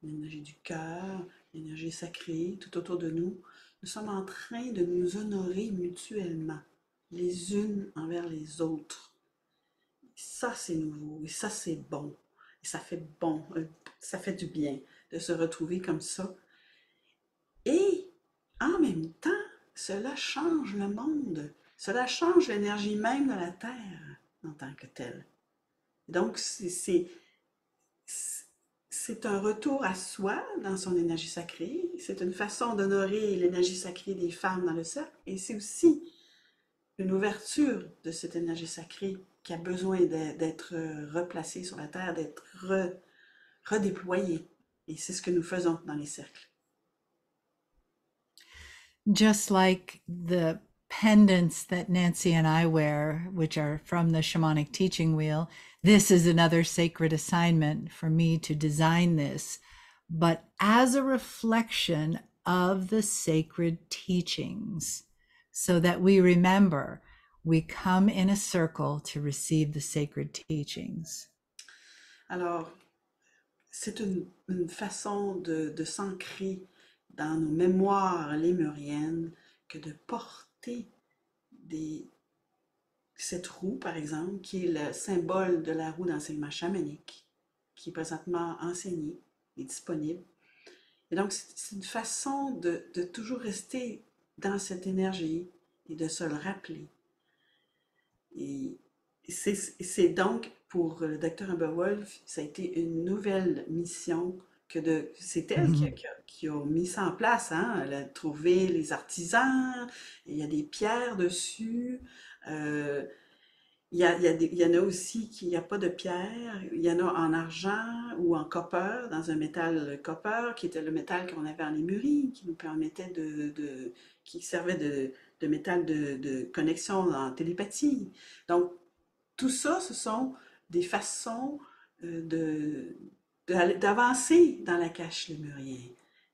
une énergie du cœur, une énergie sacrée tout autour de nous, nous sommes en train de nous honorer mutuellement, les unes envers les autres. Ça, c'est nouveau et ça, c'est bon. Et ça fait bon, ça fait du bien de se retrouver comme ça. Et en même temps, cela change le monde. Cela change l'énergie même de la Terre en tant que telle. Donc, c'est un retour à soi dans son énergie sacrée. C'est une façon d'honorer l'énergie sacrée des femmes dans le cercle. Et c'est aussi une ouverture de cette énergie sacrée qui a besoin d'être replacée sur la Terre, d'être redéployée. Et c'est ce que nous faisons dans les cercles. Just like the pendants that Nancy and I wear, which are from the shamanic teaching wheel, this is another sacred assignment for me to design this, but as a reflection of the sacred teachings, so that we remember we come in a circle to receive the sacred teachings. Alors, c'est une façon de s'ancrer dans nos mémoires lémuriennes que de porter cette roue, par exemple, qui est le symbole de la roue d'enseignement chamanique, qui est présentement enseignée et disponible. Et donc, c'est une façon de toujours rester dans cette énergie et de se le rappeler. Et c'est donc, pour le docteur Aberwolf, ça a été une nouvelle mission c'est elle qui a mis ça en place, hein? Elle a trouvé les artisans, il y a des pierres dessus, il y en a aussi qui n'y a pas de pierre, il y en a en argent ou en copper, dans un métal copper, qui était le métal qu'on avait en Lémurie, qui nous permettait qui servait de métal de connexion en télépathie. Donc, tout ça, ce sont des façons d'avancer dans la cache lémurien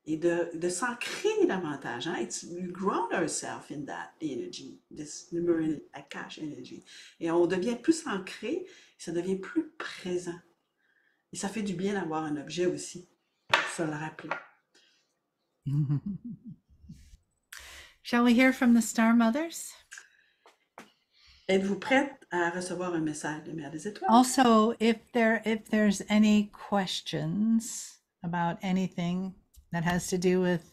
et de s'ancrer davantage. Hein? It's, we ground ourselves in that energy, this Lemurian Akash energy. Et on devient plus ancré, ça devient plus présent. Et ça fait du bien d'avoir un objet aussi, pour se le rappeler. Shall we hear from the Star Mothers? Êtes-vous prête à recevoir un message de Mère des Étoiles? Also, if there's any questions about anything that has to do with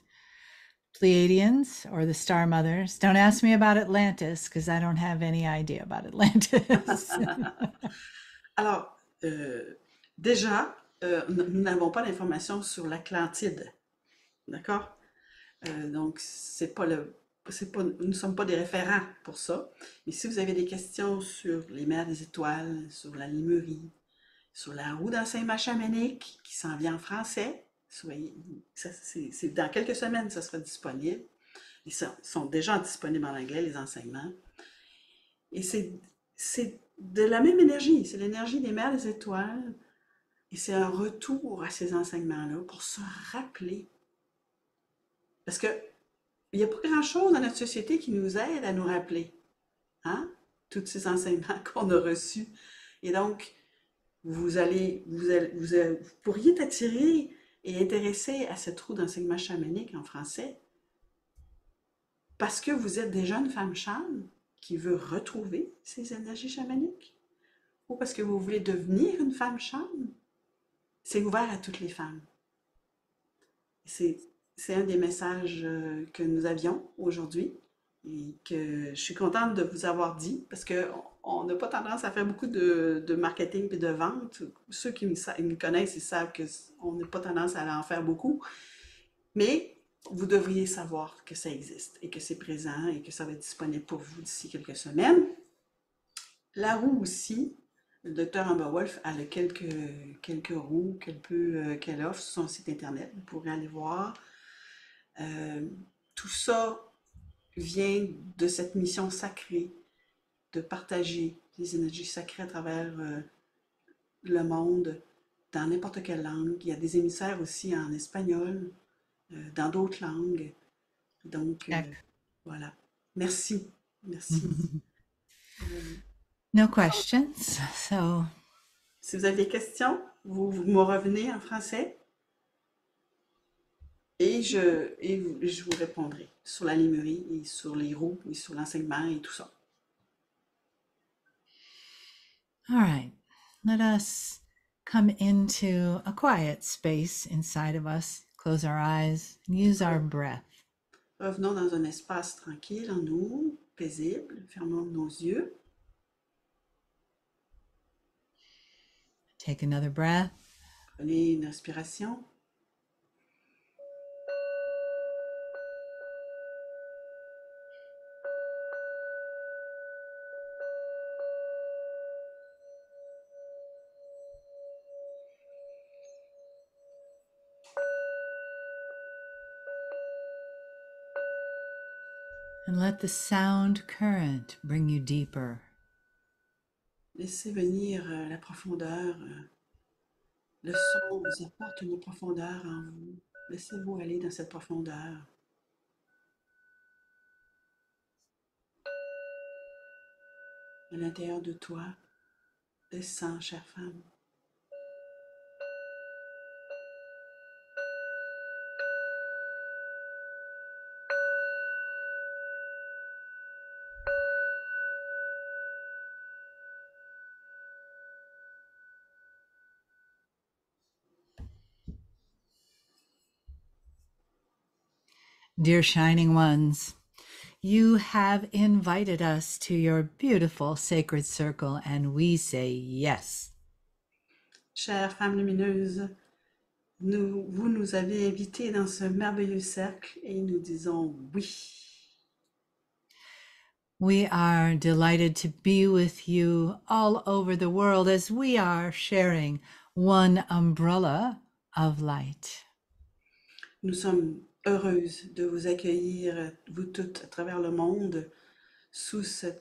Pleiadians or the Star Mothers, don't ask me about Atlantis because I don't have any idea about Atlantis. Alors, déjà, nous n'avons pas d'informations sur l'Atlantide, d'accord? Donc, nous ne sommes pas des référents pour ça. Mais si vous avez des questions sur les mers des étoiles, sur la Lémurie, sur la roue d'enseignement chamanique qui s'en vient en français, c'est dans quelques semaines, ça sera disponible. Ils sont déjà disponibles en anglais, les enseignements. Et c'est de la même énergie, c'est l'énergie des mers des étoiles. Et c'est un retour à ces enseignements-là pour se rappeler. Parce que il n'y a pas grand-chose dans notre société qui nous aide à nous rappeler, hein? Tous ces enseignements qu'on a reçus. Et donc, vous pourriez être attiré et intéressé à cette roue d'enseignement chamanique en français parce que vous êtes déjà une femme chamane qui veut retrouver ses énergies chamaniques ou parce que vous voulez devenir une femme chamane, c'est ouvert à toutes les femmes. C'est, c'est un des messages que nous avions aujourd'hui et que je suis contente de vous avoir dit parce qu'on n'a pas tendance à faire beaucoup de marketing et de vente. Ceux qui me connaissent, ils savent qu'on n'a pas tendance à en faire beaucoup. Mais vous devriez savoir que ça existe et que c'est présent et que ça va être disponible pour vous d'ici quelques semaines. La roue aussi, le docteur Amber Wolf a quelques roues qu'elle offre sur son site internet. Vous pourrez aller voir. Euh, Tout ça vient de cette mission sacrée de partager les énergies sacrées à travers le monde dans n'importe quelle langue. Il y a des émissaires aussi en espagnol, dans d'autres langues. Donc, Check. voilà. Merci. Merci. No questions. So, Si vous avez des questions, vous me revenez en français et je vous répondrai sur la limerie et sur les roues et sur l'enseignement et tout ça. all right. Let us come into a quiet space inside of us. Close our eyes and use our breath. Revenons dans un espace tranquille en nous, paisible. Fermons nos yeux. Take another breath. Prenez une inspiration. And let the sound current bring you deeper. Laissez venir la profondeur. Le son vous apporte une profondeur en vous. Laissez-vous aller dans cette profondeur. À l'intérieur de toi, descends, chère femme. Dear Shining Ones, you have invited us to your beautiful sacred circle, and we say yes. Chère femme lumineuse, vous nous avez invités dans ce merveilleux cercle et nous disons oui. We are delighted to be with you all over the world as we are sharing one umbrella of light. Nous sommes heureuses de vous accueillir, vous toutes, à travers le monde, sous ce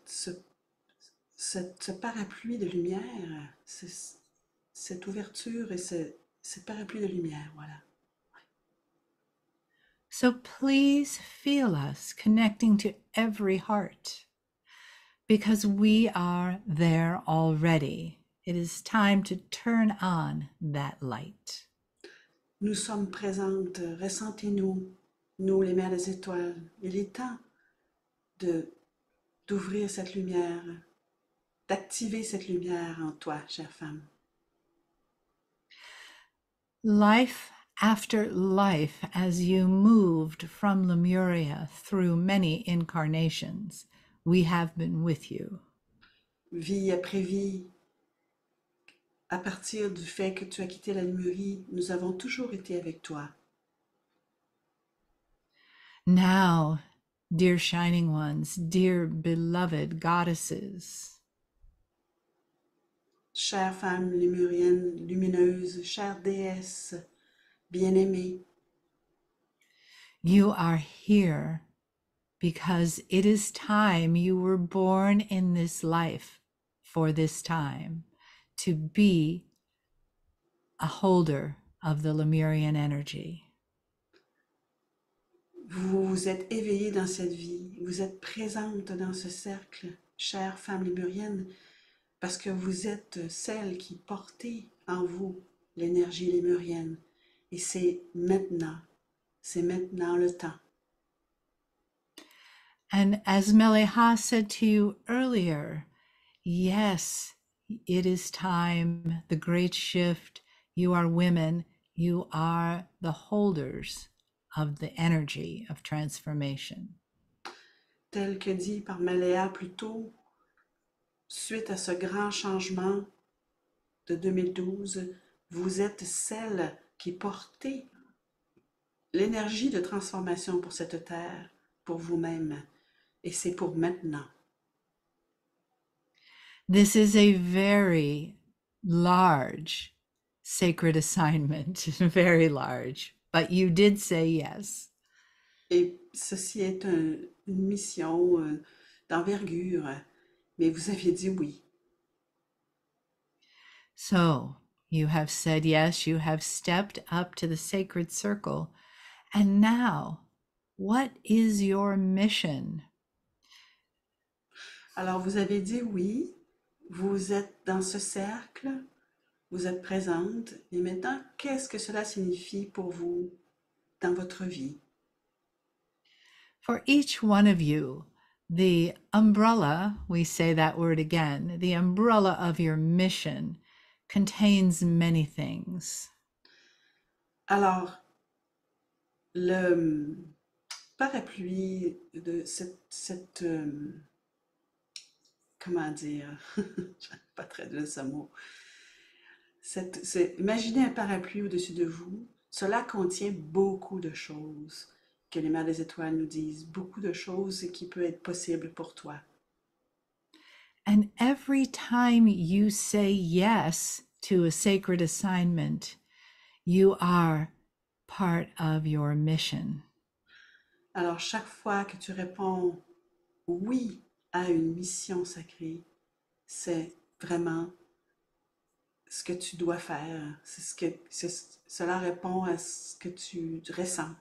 parapluie de lumière, cette ouverture et ce parapluie de lumière, voilà. So please feel us connecting to every heart, because we are there already. It is time to turn on that light. Nous sommes présentes, ressentez-nous, nous les mères des étoiles. Il est temps d'ouvrir cette lumière, d'activer cette lumière en toi, chère femme. Life after life, as you moved from Lemuria through many incarnations, we have been with you. Vie après vie, à partir du fait que tu as quitté la Lemurie, nous avons toujours été avec toi. Now, dear Shining Ones, dear beloved goddesses, Chère femme lémurienne, lumineuse, chère déesse, bien-aimée, you are here because it is time you were born in this life for this time to be a holder of the Lemurian energy. vous vous êtes éveillée dans cette vie, vous êtes présente dans ce cercle, chère femme lémurienne, parce que vous êtes celle qui portez en vous l'énergie lémurienne. Et c'est maintenant le temps. And as Meleha said to you earlier, yes, it is time, the great shift. You are women, you are the holders of the energy of transformation. Tel que dit par Maléa plus tôt, suite à ce grand changement de 2012, vous êtes celle qui portez l'énergie de transformation pour cette terre, pour vous-même. Et c'est pour maintenant. This is a very large sacred assignment, very large, but you did say yes. Et ceci est une mission d'envergure, mais vous aviez dit oui. So you have said yes, you have stepped up to the sacred circle. And now, what is your mission? Alors vous avez dit oui, vous êtes dans ce cercle, vous êtes présente, et maintenant, qu'est-ce que cela signifie pour vous dans votre vie? For each one of you, the umbrella, we say that word again, the umbrella of your mission contains many things. Alors, le parapluie de comment dire, je n'arrive pas traduire ce mot. Imaginez un parapluie au-dessus de vous. Cela contient beaucoup de choses que les Mères des Étoiles nous disent, beaucoup de choses qui peuvent être possibles pour toi. And every time you say yes to a sacred assignment, you are part of your mission. Alors, chaque fois que tu réponds oui à une mission sacrée, c'est vraiment ce que tu dois faire. Cela répond à ce que tu ressens.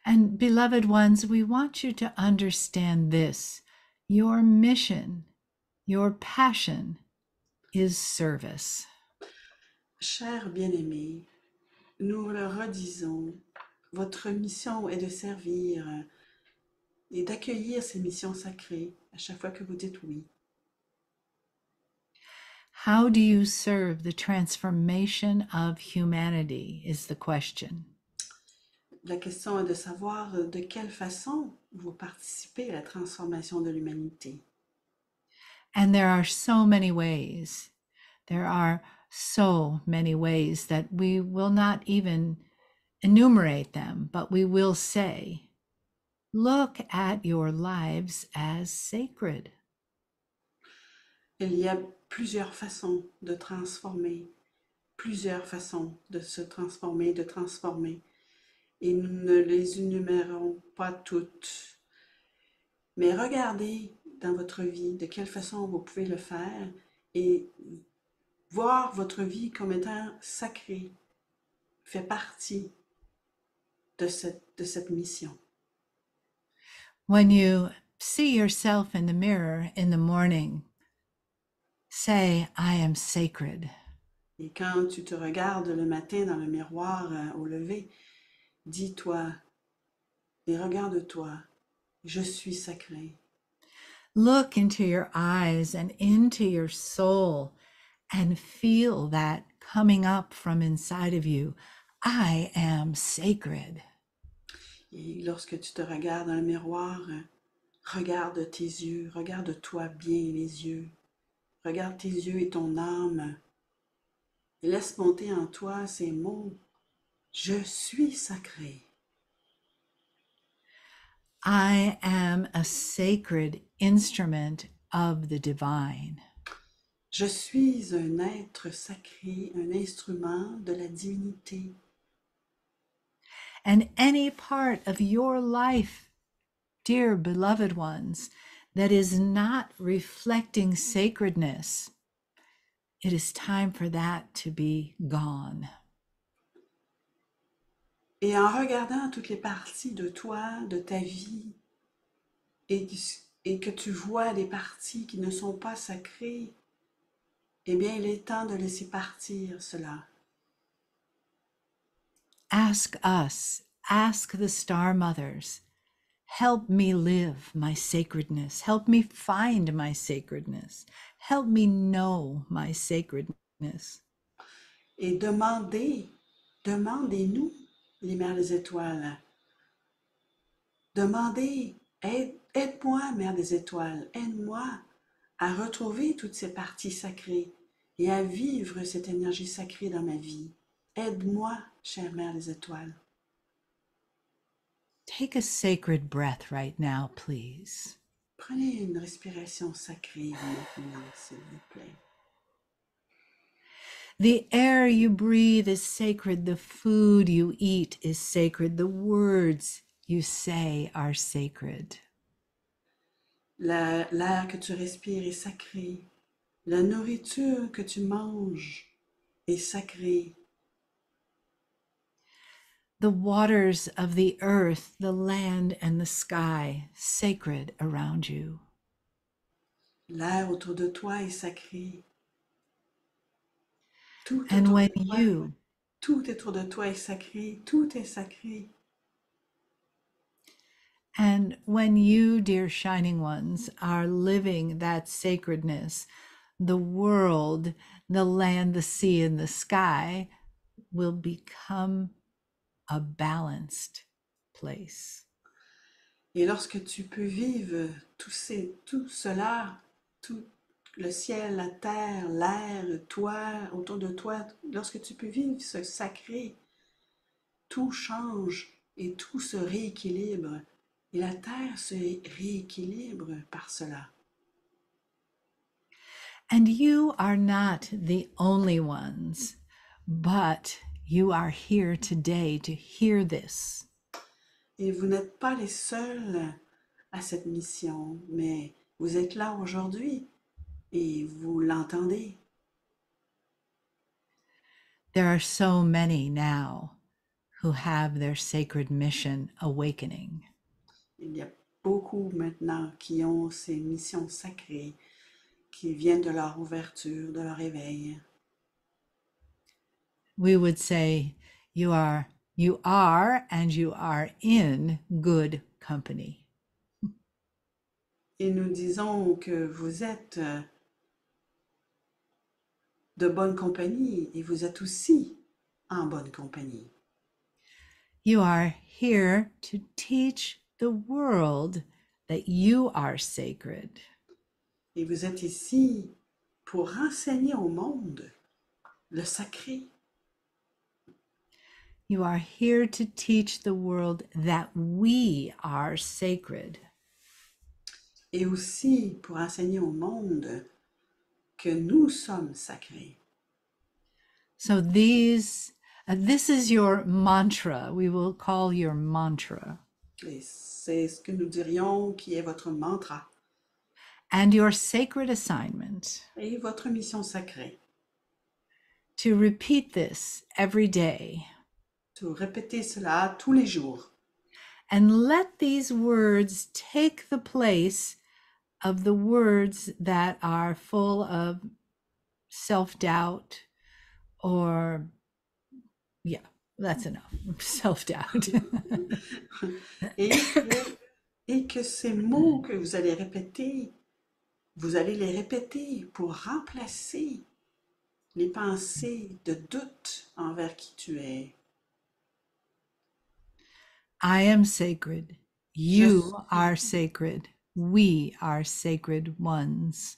And beloved ones, we want you to understand this. Your mission, your passion is service. Chers bien-aimés, nous le redisons, votre mission est de servir et d'accueillir ces missions sacrées à chaque fois que vous dites oui. How do you serve the transformation of humanity is the question. La question est de savoir de quelle façon vous participez à la transformation de l'humanité. And there are so many ways. There are so many ways that we will not even enumerate them, but we will say, look at your lives as sacred. Il y a plusieurs façons de transformer, plusieurs façons de se transformer, de transformer. Et nous ne les énumérons pas toutes. Mais regardez dans votre vie de quelle façon vous pouvez le faire et voir votre vie comme étant sacrée fait partie de cette mission. When you see yourself in the mirror in the morning, say, I am sacred. Et quand tu te regardes le matin dans le miroir au lever, dis-toi et regarde-toi, je suis sacré. Look into your eyes and into your soul and feel that coming up from inside of you. I am sacred. Et lorsque tu te regardes dans le miroir, regarde tes yeux, regarde-toi bien les yeux. Regarde tes yeux et ton âme. Et laisse monter en toi ces mots. Je suis sacré. I am a sacred instrument of the divine. Je suis un être sacré, un instrument de la divinité. And any part of your life, dear beloved ones, that is not reflecting sacredness, it is time for that to be gone. Et en regardant toutes les parties de toi, de ta vie, et que tu vois les parties qui ne sont pas sacrées, eh bien, il est temps de laisser partir cela. Ask us, ask the star mothers, Help me live my sacredness. Help me find my sacredness. Help me know my sacredness. Et demandez-nous, les mères des étoiles. Demandez, aide-moi, Mère des étoiles, aide-moi à retrouver toutes ces parties sacrées et à vivre cette énergie sacrée dans ma vie. Aide-moi, chère Mère des étoiles. Take a sacred breath right now, please. Prenez une respiration sacrée maintenant, s'il vous plaît. The air you breathe is sacred. The food you eat is sacred. The words you say are sacred. L'air que tu respires est sacré. La nourriture que tu manges est sacrée. The waters of the earth, the land, and the sky, sacred around you. L'air autour de toi est sacré. Tout And autour when de toi, you tout autour de toi est sacré. Tout est sacré. And when you, dear shining ones, are living that sacredness, the world, the land, the sea, and the sky will become a balanced place. Et lorsque tu peux vivre tout cela, tout le ciel, la terre, l'air, toi, autour de toi, lorsque tu peux vivre ce sacré, tout change et tout se rééquilibre. Et la terre se rééquilibre par cela. And you are not the only ones, but you are here today to hear this. Et vous n'êtes pas les seuls à cette mission, mais vous êtes là aujourd'hui et vous l'entendez. There are so many now who have their sacred mission awakening. Il y a beaucoup maintenant qui ont ces missions sacrées qui viennent de leur ouverture, de leur éveil. We would say you are and you are in good company. Et nous disons que vous êtes de bonne compagnie et vous êtes aussi en bonne compagnie. You are here to teach the world that you are sacred. Et vous êtes ici pour enseigner au monde le sacré. You are here to teach the world that we are sacred. Et aussi pour enseigner au monde que nous sommes sacrés. So this is your mantra. We will call your mantra. Et c'est ce que nous dirions qui est votre mantra And your sacred assignment et votre mission sacrée. to repeat this every day. De répéter cela tous les jours. And let these words take the place of the words that are full of self-doubt or, yeah, that's enough. Self-doubt. et que ces mots que vous allez répéter, vous allez les répéter pour remplacer les pensées de doute envers qui tu es. I am sacred. You are sacred. We are sacred ones.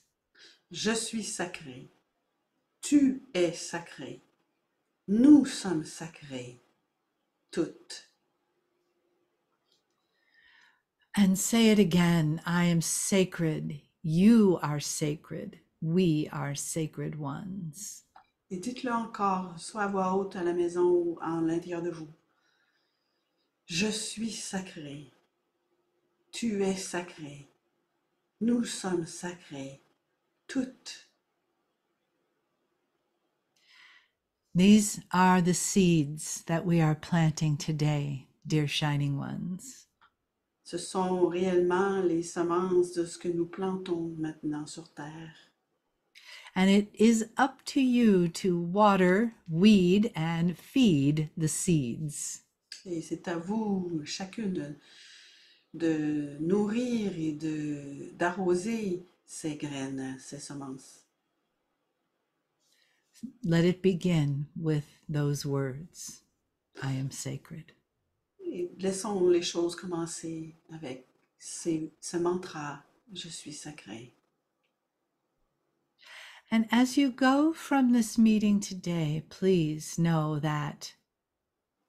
Je suis sacré. Tu es sacré. Nous sommes sacrés. Toutes. And say it again. I am sacred. You are sacred. We are sacred ones. Et dites-le encore, soit à voix haute à la maison ou en l'intérieur de vous. Je suis sacré. Tu es sacré. Nous sommes sacrés. Toutes. These are the seeds that we are planting today, dear shining ones. Ce sont réellement les semences de ce que nous plantons maintenant sur Terre. And it is up to you to water, weed, and feed the seeds. Et c'est à vous, chacune, de nourrir et d'arroser ces graines, ces semences. Let it begin with those words, I am sacred. Et laissons les choses commencer avec ce mantra, je suis sacré. And as you go from this meeting today, please know that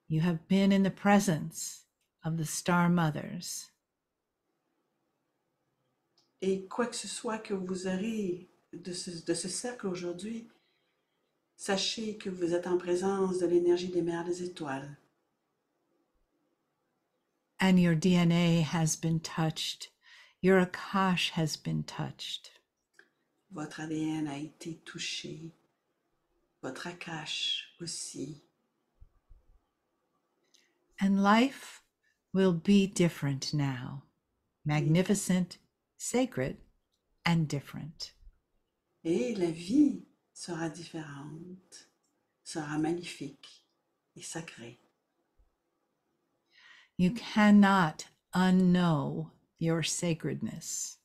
you have been in the presence of the Star Mothers. Et quoi que ce soit que vous aurez de ce cercle aujourd'hui, sachez que vous êtes en présence de l'énergie des mères des étoiles. And your DNA has been touched. Your Akash has been touched. Votre ADN a été touché, votre Akash aussi. And life will be different now. Magnificent, sacred, and different. Et la vie sera différente, sera magnifique et sacrée. You cannot unknow your sacredness.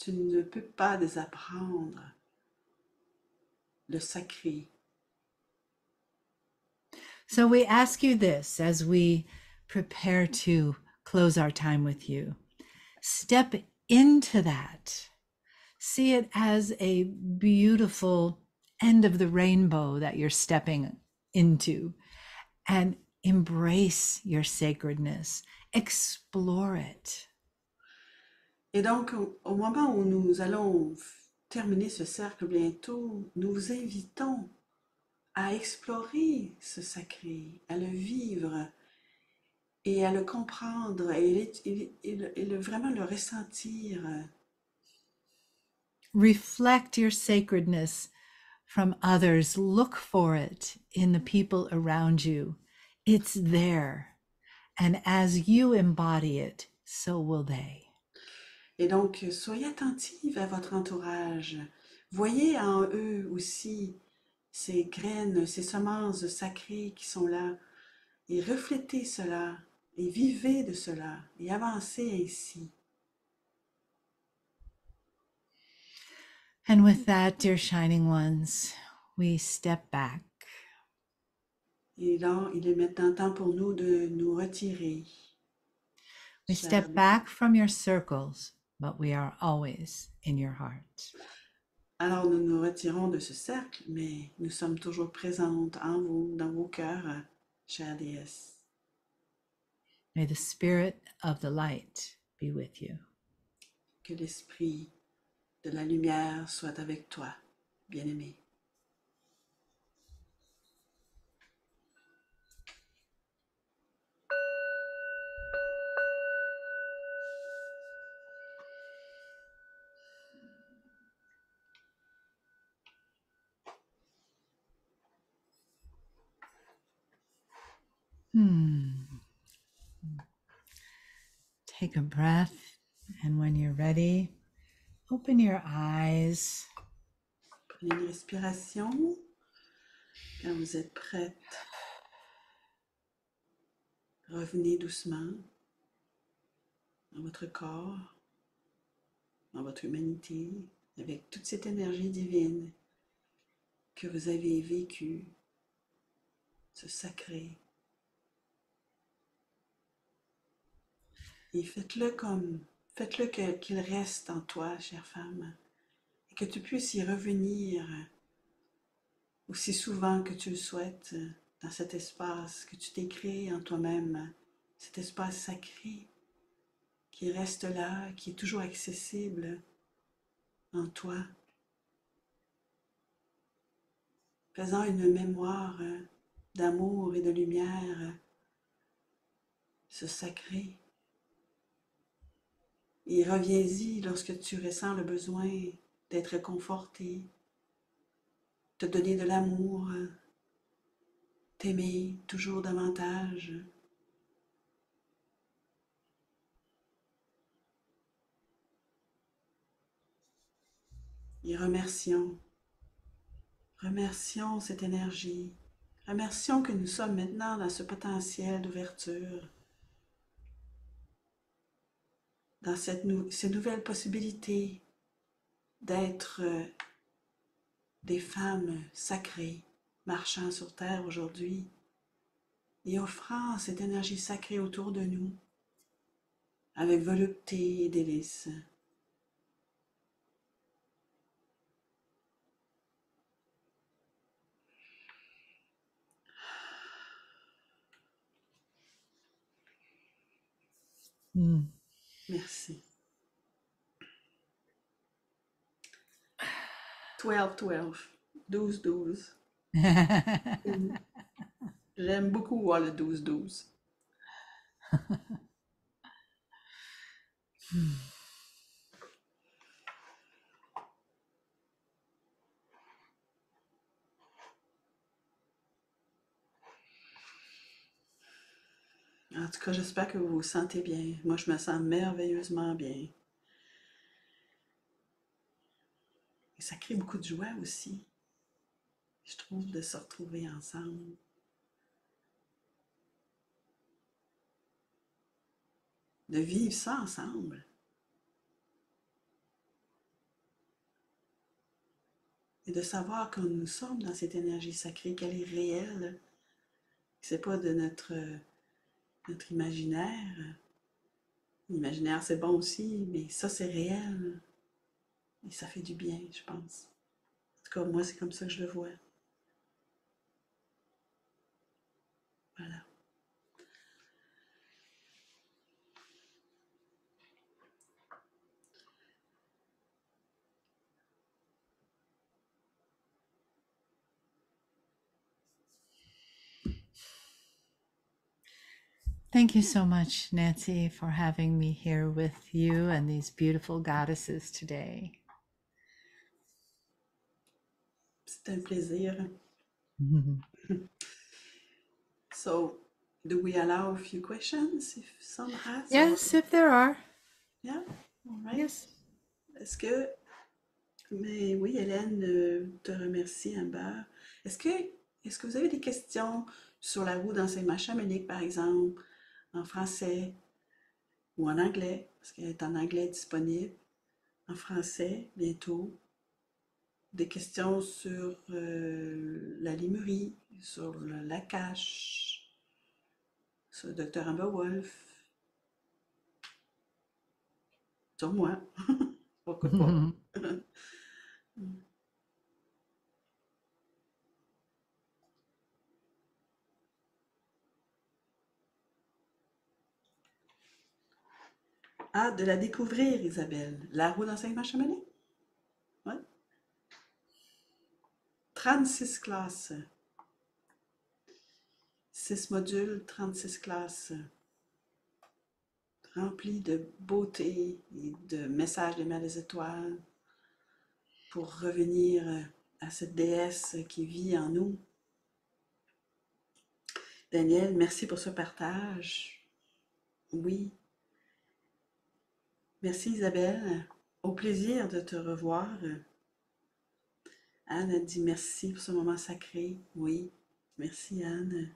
Tu ne peux pas désapprendre le sacré. So we ask you this as we prepare to close our time with you. Step into that. See it as a beautiful end of the rainbow that you're stepping into, and embrace your sacredness. Explore it. Et donc, au moment où nous allons terminer ce cercle bientôt, nous vous invitons à explorer ce sacré, à le vivre et à le comprendre et vraiment le ressentir. Reflect your sacredness from others. Look for it in the people around you. It's there. And as you embody it, so will they. Et donc, soyez attentive à votre entourage. Voyez en eux aussi ces graines, ces semences sacrées qui sont là. Et reflétez cela, et vivez de cela, et avancez ainsi. And with that, dear shining ones, we step back. Et là, il est maintenant temps pour nous de nous retirer. We step back from your circles, but we are always in your heart. Alors, nous nous retirons de ce cercle, mais nous sommes toujours présentes en vous, dans vos cœurs, chère déesse. May the spirit of the light be with you. Que l'esprit de la lumière soit avec toi, bien-aimé. Take a breath, and when you're ready, open your eyes. Prenez une respiration. Quand vous êtes prête, revenez doucement dans votre corps, dans votre humanité, avec toute cette énergie divine que vous avez vécue, ce sacré. Et faites-le qu'il reste en toi, chère femme, et que tu puisses y revenir aussi souvent que tu le souhaites dans cet espace que tu t'es créé en toi-même, cet espace sacré qui reste là, qui est toujours accessible en toi, faisant une mémoire d'amour et de lumière, ce sacré. Et reviens-y lorsque tu ressens le besoin d'être conforté, te donner de l'amour, t'aimer toujours davantage. Et remercions cette énergie. Remercions que nous sommes maintenant dans ce potentiel d'ouverture. dans ces nouvelles possibilités d'être des femmes sacrées marchant sur terre aujourd'hui et offrant cette énergie sacrée autour de nous avec volupté et délice. Mm. Merci. 12-12. 12-12. J'aime beaucoup voir le 12-12. En tout cas, j'espère que vous vous sentez bien. Moi, je me sens merveilleusement bien. Et ça crée beaucoup de joie aussi, je trouve, de se retrouver ensemble. De vivre ça ensemble. Et de savoir que nous sommes dans cette énergie sacrée, qu'elle est réelle. C'est pas de notre imaginaire. L'imaginaire, c'est bon aussi, mais ça, c'est réel. Et ça fait du bien, je pense. En tout cas, moi, c'est comme ça que je le vois. Voilà. Thank you so much, Nancy, for having me here with you and these beautiful goddesses today. C'est un plaisir. So, do we allow a few questions if some has? Yes, if there are. Yeah, all right. Yes. Est-ce que, mais oui, Hélène te remercie, Amber. Est-ce que, est-ce que vous avez des questions sur la roue d'enseignement chamanique, par exemple, en français ou en anglais, parce qu'elle est en anglais disponible, en français bientôt? Des questions sur la limerie, sur l'Akash, sur le Dr. Amber Wolf, sur moi. Pourquoi pas? Ah, de la découvrir, Isabelle. La roue d'enseignement chamanique? Ouais. 36 classes. 6 modules, 36 classes. Remplis de beauté et de messages des mers des étoiles pour revenir à cette déesse qui vit en nous. Daniel, merci pour ce partage. Oui. Merci Isabelle. Au plaisir de te revoir. Anne a dit merci pour ce moment sacré. Oui. Merci Anne.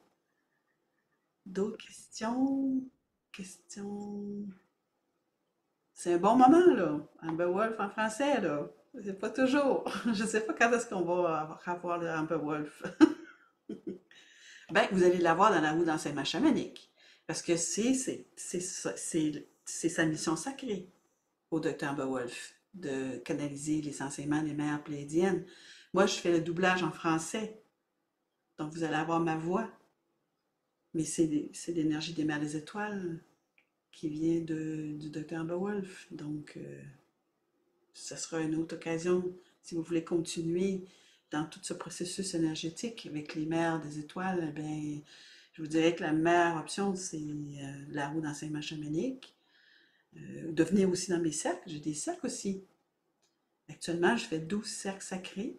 D'autres questions? Questions? C'est un bon moment, là. Amber Wolf en français, là. C'est pas toujours. Je sais pas quand est-ce qu'on va avoir le Amber Wolf. Ben, vous allez l'avoir dans la roue d'enseignement chamanique. Parce que c'est sa mission sacrée au docteur Beowulf de canaliser les enseignements des mères pléiadiennes. Moi, je fais le doublage en français. Donc, vous allez avoir ma voix. Mais c'est l'énergie des mers des étoiles qui vient du docteur Beowulf. Donc, ça sera une autre occasion si vous voulez continuer dans tout ce processus énergétique avec les mers des étoiles. Eh bien, je vous dirais que la meilleure option, c'est la roue d'enseignement chamanique. De venir aussi dans mes cercles. J'ai des cercles aussi. Actuellement, je fais 12 cercles sacrés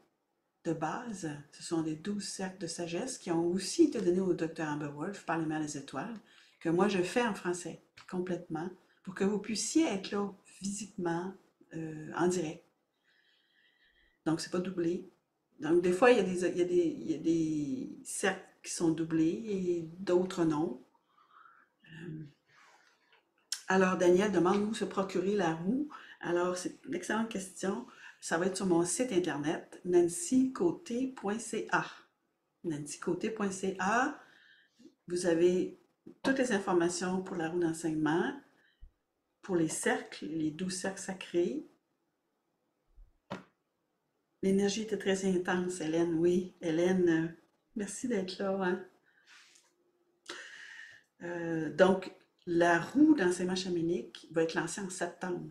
de base. Ce sont des 12 cercles de sagesse qui ont aussi été donnés au docteur Amber Wolf par les mers des étoiles, que moi je fais en français complètement, pour que vous puissiez être là physiquement, en direct. Donc, c'est pas doublé. Donc, des fois, il y a des cercles qui sont doublés et d'autres non. Alors, Daniel demande où se procurer la roue. Alors, c'est une excellente question. Ça va être sur mon site internet, nancycoté.ca. nancycoté.ca. Vous avez toutes les informations pour la roue d'enseignement, pour les cercles, les 12 cercles sacrés. L'énergie était très intense, Hélène. Oui, Hélène, merci d'être là, hein. Donc, la roue d'enseignement chamanique va être lancée en septembre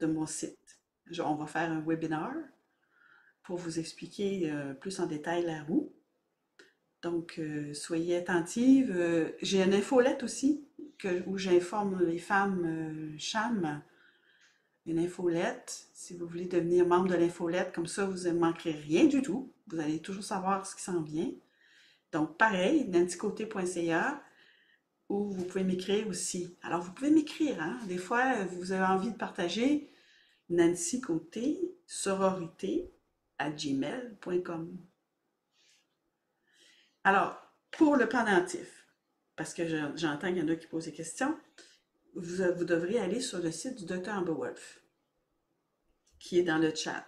de mon site. On va faire un webinaire pour vous expliquer plus en détail la roue. Donc, soyez attentives. J'ai une infolette aussi où j'informe les femmes CHAM, une infolette. Si vous voulez devenir membre de l'infolette, comme ça, vous ne manquerez rien du tout. Vous allez toujours savoir ce qui s'en vient. Donc, pareil, nancycoté.ca, ou vous pouvez m'écrire aussi. Alors, vous pouvez m'écrire, hein? Des fois, vous avez envie de partager Nancy Côté, sororité à gmail.com. Alors, pour le pendentif, parce que j'entends qu'il y en a qui posent des questions, vous devrez aller sur le site du Dr. Amber Wolf, qui est dans le chat.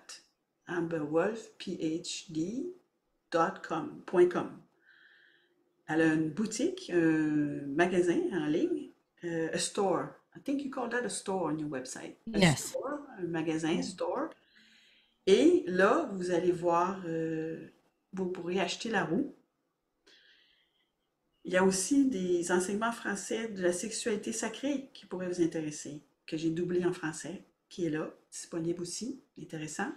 amberwolfphd.com. Elle a une boutique, un magasin en ligne, a store. I think you call that a store on your website. A Yes. store, un magasin, store. Et là, vous allez voir, vous pourrez acheter la roue. Il y a aussi des enseignements français de la sexualité sacrée qui pourraient vous intéresser, que j'ai doublé en français, qui est là, disponible aussi, intéressant.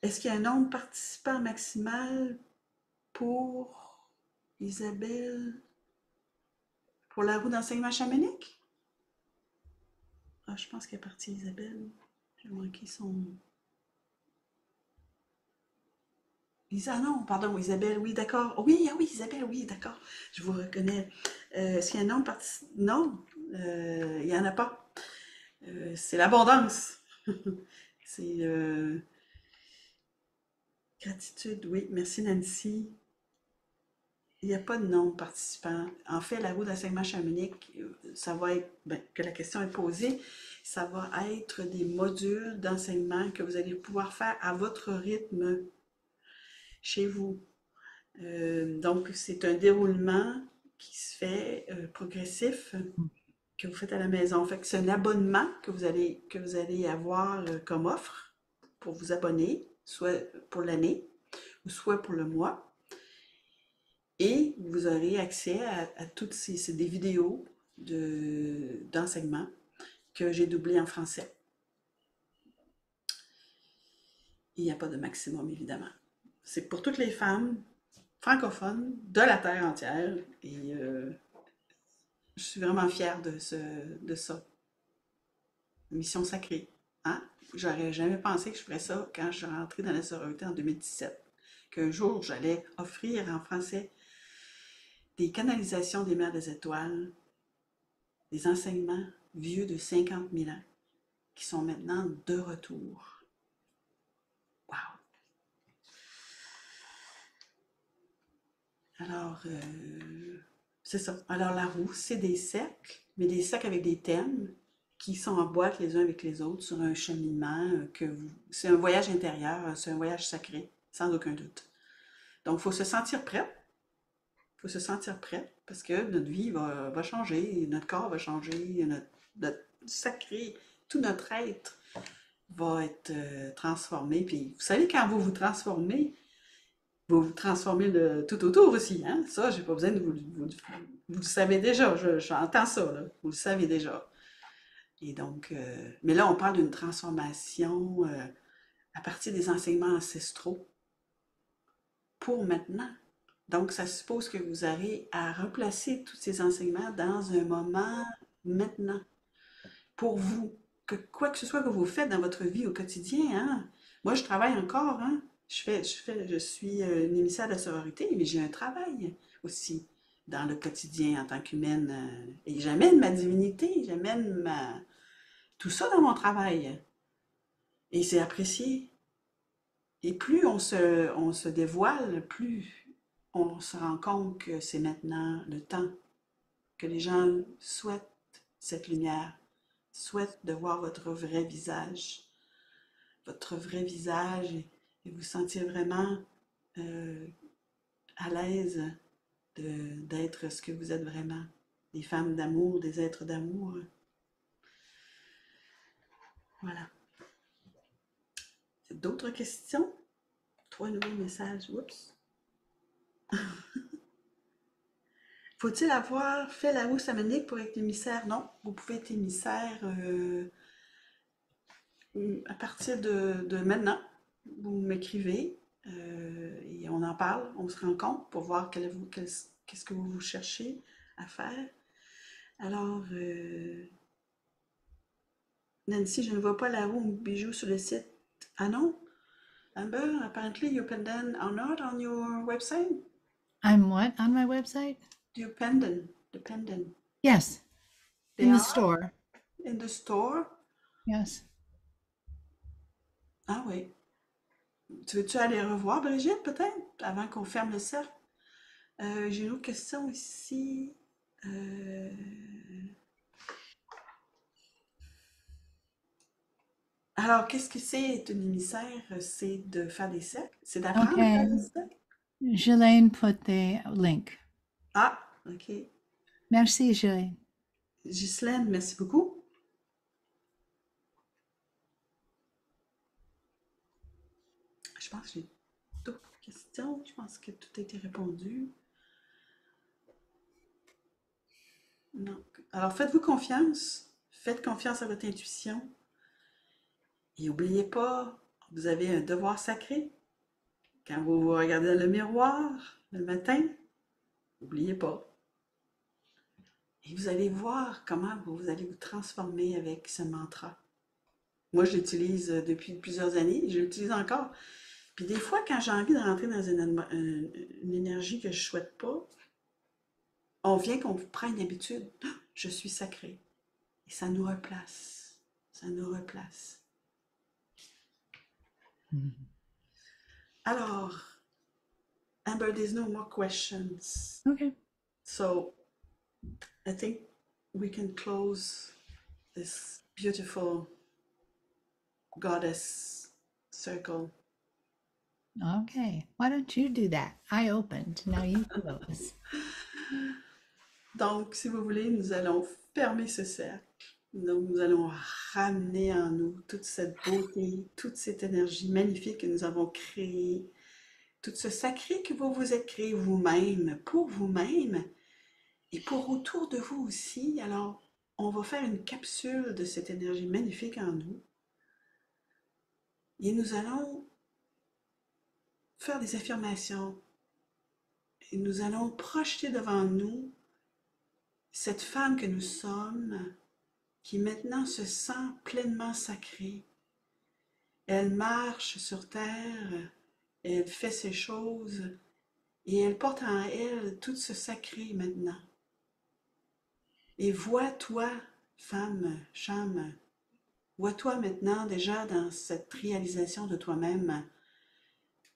Est-ce qu'il y a un nombre de participants maximal pour Isabelle, pour la roue d'enseignement chamanique? Ah, je pense qu'elle est partie, Isabelle. J'ai manqué son nom. Ah non, pardon, Isabelle, oui, d'accord. Oui, ah oui, Isabelle, oui, d'accord. Je vous reconnais. Est-ce qu'il y a un nombre de participants? Non, il n'y en a pas. C'est l'abondance. C'est gratitude, oui. Merci Nancy. Il n'y a pas de nombre de participants. En fait, la roue d'enseignement chamanique, ça va être, ben, que la question est posée, ça va être des modules d'enseignement que vous allez pouvoir faire à votre rythme chez vous. Donc, c'est un déroulement qui se fait progressif que vous faites à la maison. Fait que c'est un abonnement que vous allez avoir comme offre pour vous abonner, soit pour l'année ou soit pour le mois. Et vous aurez accès à toutes des vidéos d'enseignement que j'ai doublées en français. Il n'y a pas de maximum, évidemment. C'est pour toutes les femmes francophones de la Terre entière. Et je suis vraiment fière de ça. Mission sacrée. Hein? J'aurais jamais pensé que je ferais ça quand je suis rentrée dans la sororité en 2017. Qu'un jour, j'allais offrir en français des canalisations des mers des étoiles, des enseignements vieux de 50 000 ans, qui sont maintenant de retour. Wow! Alors, c'est ça. Alors, la roue, c'est des cercles, mais des cercles avec des thèmes qui sont en boîte les uns avec les autres sur un cheminement c'est un voyage intérieur, c'est un voyage sacré, sans aucun doute. Donc, il faut se sentir prêt. Il faut se sentir prêt parce que notre vie va changer, notre corps va changer, notre sacré, tout notre être va être transformé. Puis, vous savez, quand vous vous transformez tout autour aussi. Hein? Ça, j'ai pas besoin de vous le savez déjà. J'entends ça, là. Vous le savez déjà. Et donc, mais là, on parle d'une transformation à partir des enseignements ancestraux pour maintenant. Donc, ça suppose que vous aurez à replacer tous ces enseignements dans un moment maintenant, pour vous. Que quoi que ce soit que vous faites dans votre vie au quotidien, hein. Moi, je travaille encore, hein. Je suis une émissaire de la sororité, mais j'ai un travail aussi dans le quotidien en tant qu'humaine. Et j'amène ma divinité, tout ça dans mon travail. Et c'est apprécié. Et plus on se dévoile, plus on se rend compte que c'est maintenant le temps. que les gens souhaitent cette lumière, souhaitent de voir votre vrai visage, et vous sentir vraiment euh, à l'aise d'être ce que vous êtes vraiment, des femmes d'amour, des êtres d'amour. Voilà. D'autres questions? 3 nouveaux messages. Oups. Faut-il avoir fait la roue chamanique pour être émissaire? Non, vous pouvez être émissaire à partir de maintenant. Vous m'écrivez et on en parle, on se rencontre pour voir qu'est-ce que vous cherchez à faire. Alors, Nancy, je ne vois pas la roue ou bijou sur le site. Ah non? Amber, apparently your pendant are not on your website. I'm what on my website? Your pendant, the pendant. Yes, They in the are store. in the store. Yes. Ah oui. Tu veux-tu aller revoir, Brigitte, peut-être, avant qu'on ferme le cercle? J'ai une autre question ici. Euh, Alors, qu'est-ce que c'est une émissaire? C'est de faire des cercles? C'est d'apprendre à faire Okay. des cercles? Ghislaine put the link. Ah, ok. Merci, Ghislaine. Ghislaine, merci beaucoup. Je pense que j'ai d'autres questions. Je pense que tout a été répondu. Non. Alors, faites-vous confiance. Faites confiance à votre intuition. Et n'oubliez pas, vous avez un devoir sacré. Quand vous vous regardez dans le miroir le matin, n'oubliez pas. Et vous allez voir comment vous allez vous transformer avec ce mantra. Moi, je l'utilise depuis plusieurs années, je l'utilise encore. Puis des fois, quand j'ai envie de rentrer dans une énergie que je ne souhaite pas, on vient qu'on prend une habitude. Ah, je suis sacré. Et ça nous replace. Ça nous replace. Alors, Amber, there's no more questions. Okay. So, I think we can close this beautiful goddess circle. Okay. Why don't you do that? I opened. Now you close. Donc, si vous voulez, nous allons fermer ce cercle. Nous allons ramener en nous toute cette beauté, toute cette énergie magnifique que nous avons créée, tout ce sacré que vous vous êtes créé vous-même, pour vous-même et pour autour de vous aussi. Alors, on va faire une capsule de cette énergie magnifique en nous et nous allons faire des affirmations et nous allons projeter devant nous cette femme que nous sommes qui maintenant se sent pleinement sacrée. Elle marche sur terre, elle fait ses choses et elle porte en elle tout ce sacré maintenant. Et vois-toi, femme, Cham, vois-toi maintenant déjà dans cette réalisation de toi-même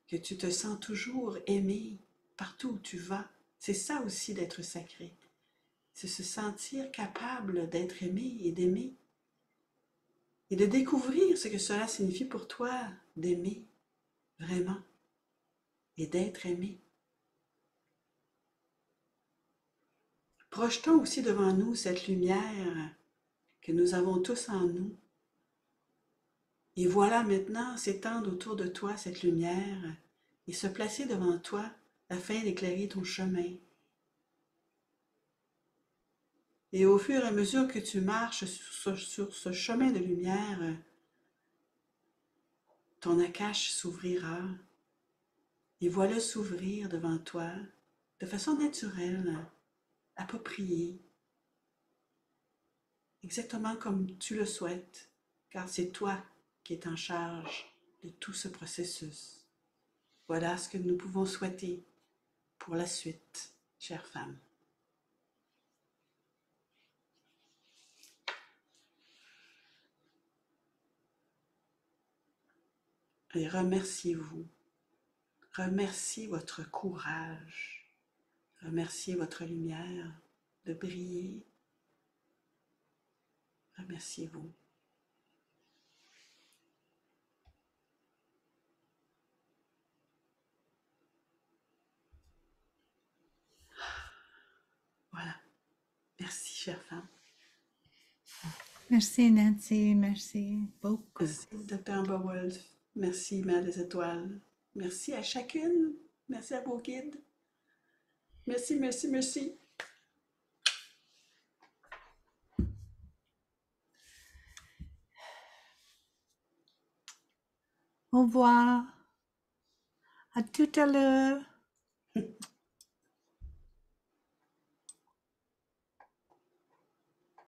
que tu te sens toujours aimée partout où tu vas. C'est ça aussi d'être sacré. C'est se sentir capable d'être aimé et d'aimer. Et de découvrir ce que cela signifie pour toi d'aimer vraiment et d'être aimé. Projetons aussi devant nous cette lumière que nous avons tous en nous. Et voilà maintenant s'étendre autour de toi cette lumière et se placer devant toi afin d'éclairer ton chemin. Et au fur et à mesure que tu marches sur ce chemin de lumière, ton akash s'ouvrira et voilà s'ouvrir devant toi de façon naturelle, appropriée, exactement comme tu le souhaites, car c'est toi qui es en charge de tout ce processus. Voilà ce que nous pouvons souhaiter pour la suite, chère femme. Et remerciez-vous. Remerciez votre courage. Remerciez votre lumière de briller. Remerciez-vous. Voilà. Merci, chère femme. Merci, Nancy. Merci beaucoup. Merci, Dr. Amber Wolf. Merci, Mère des Étoiles. Merci à chacune. Merci à vos guides. Merci, merci, merci. Au revoir. À tout à l'heure.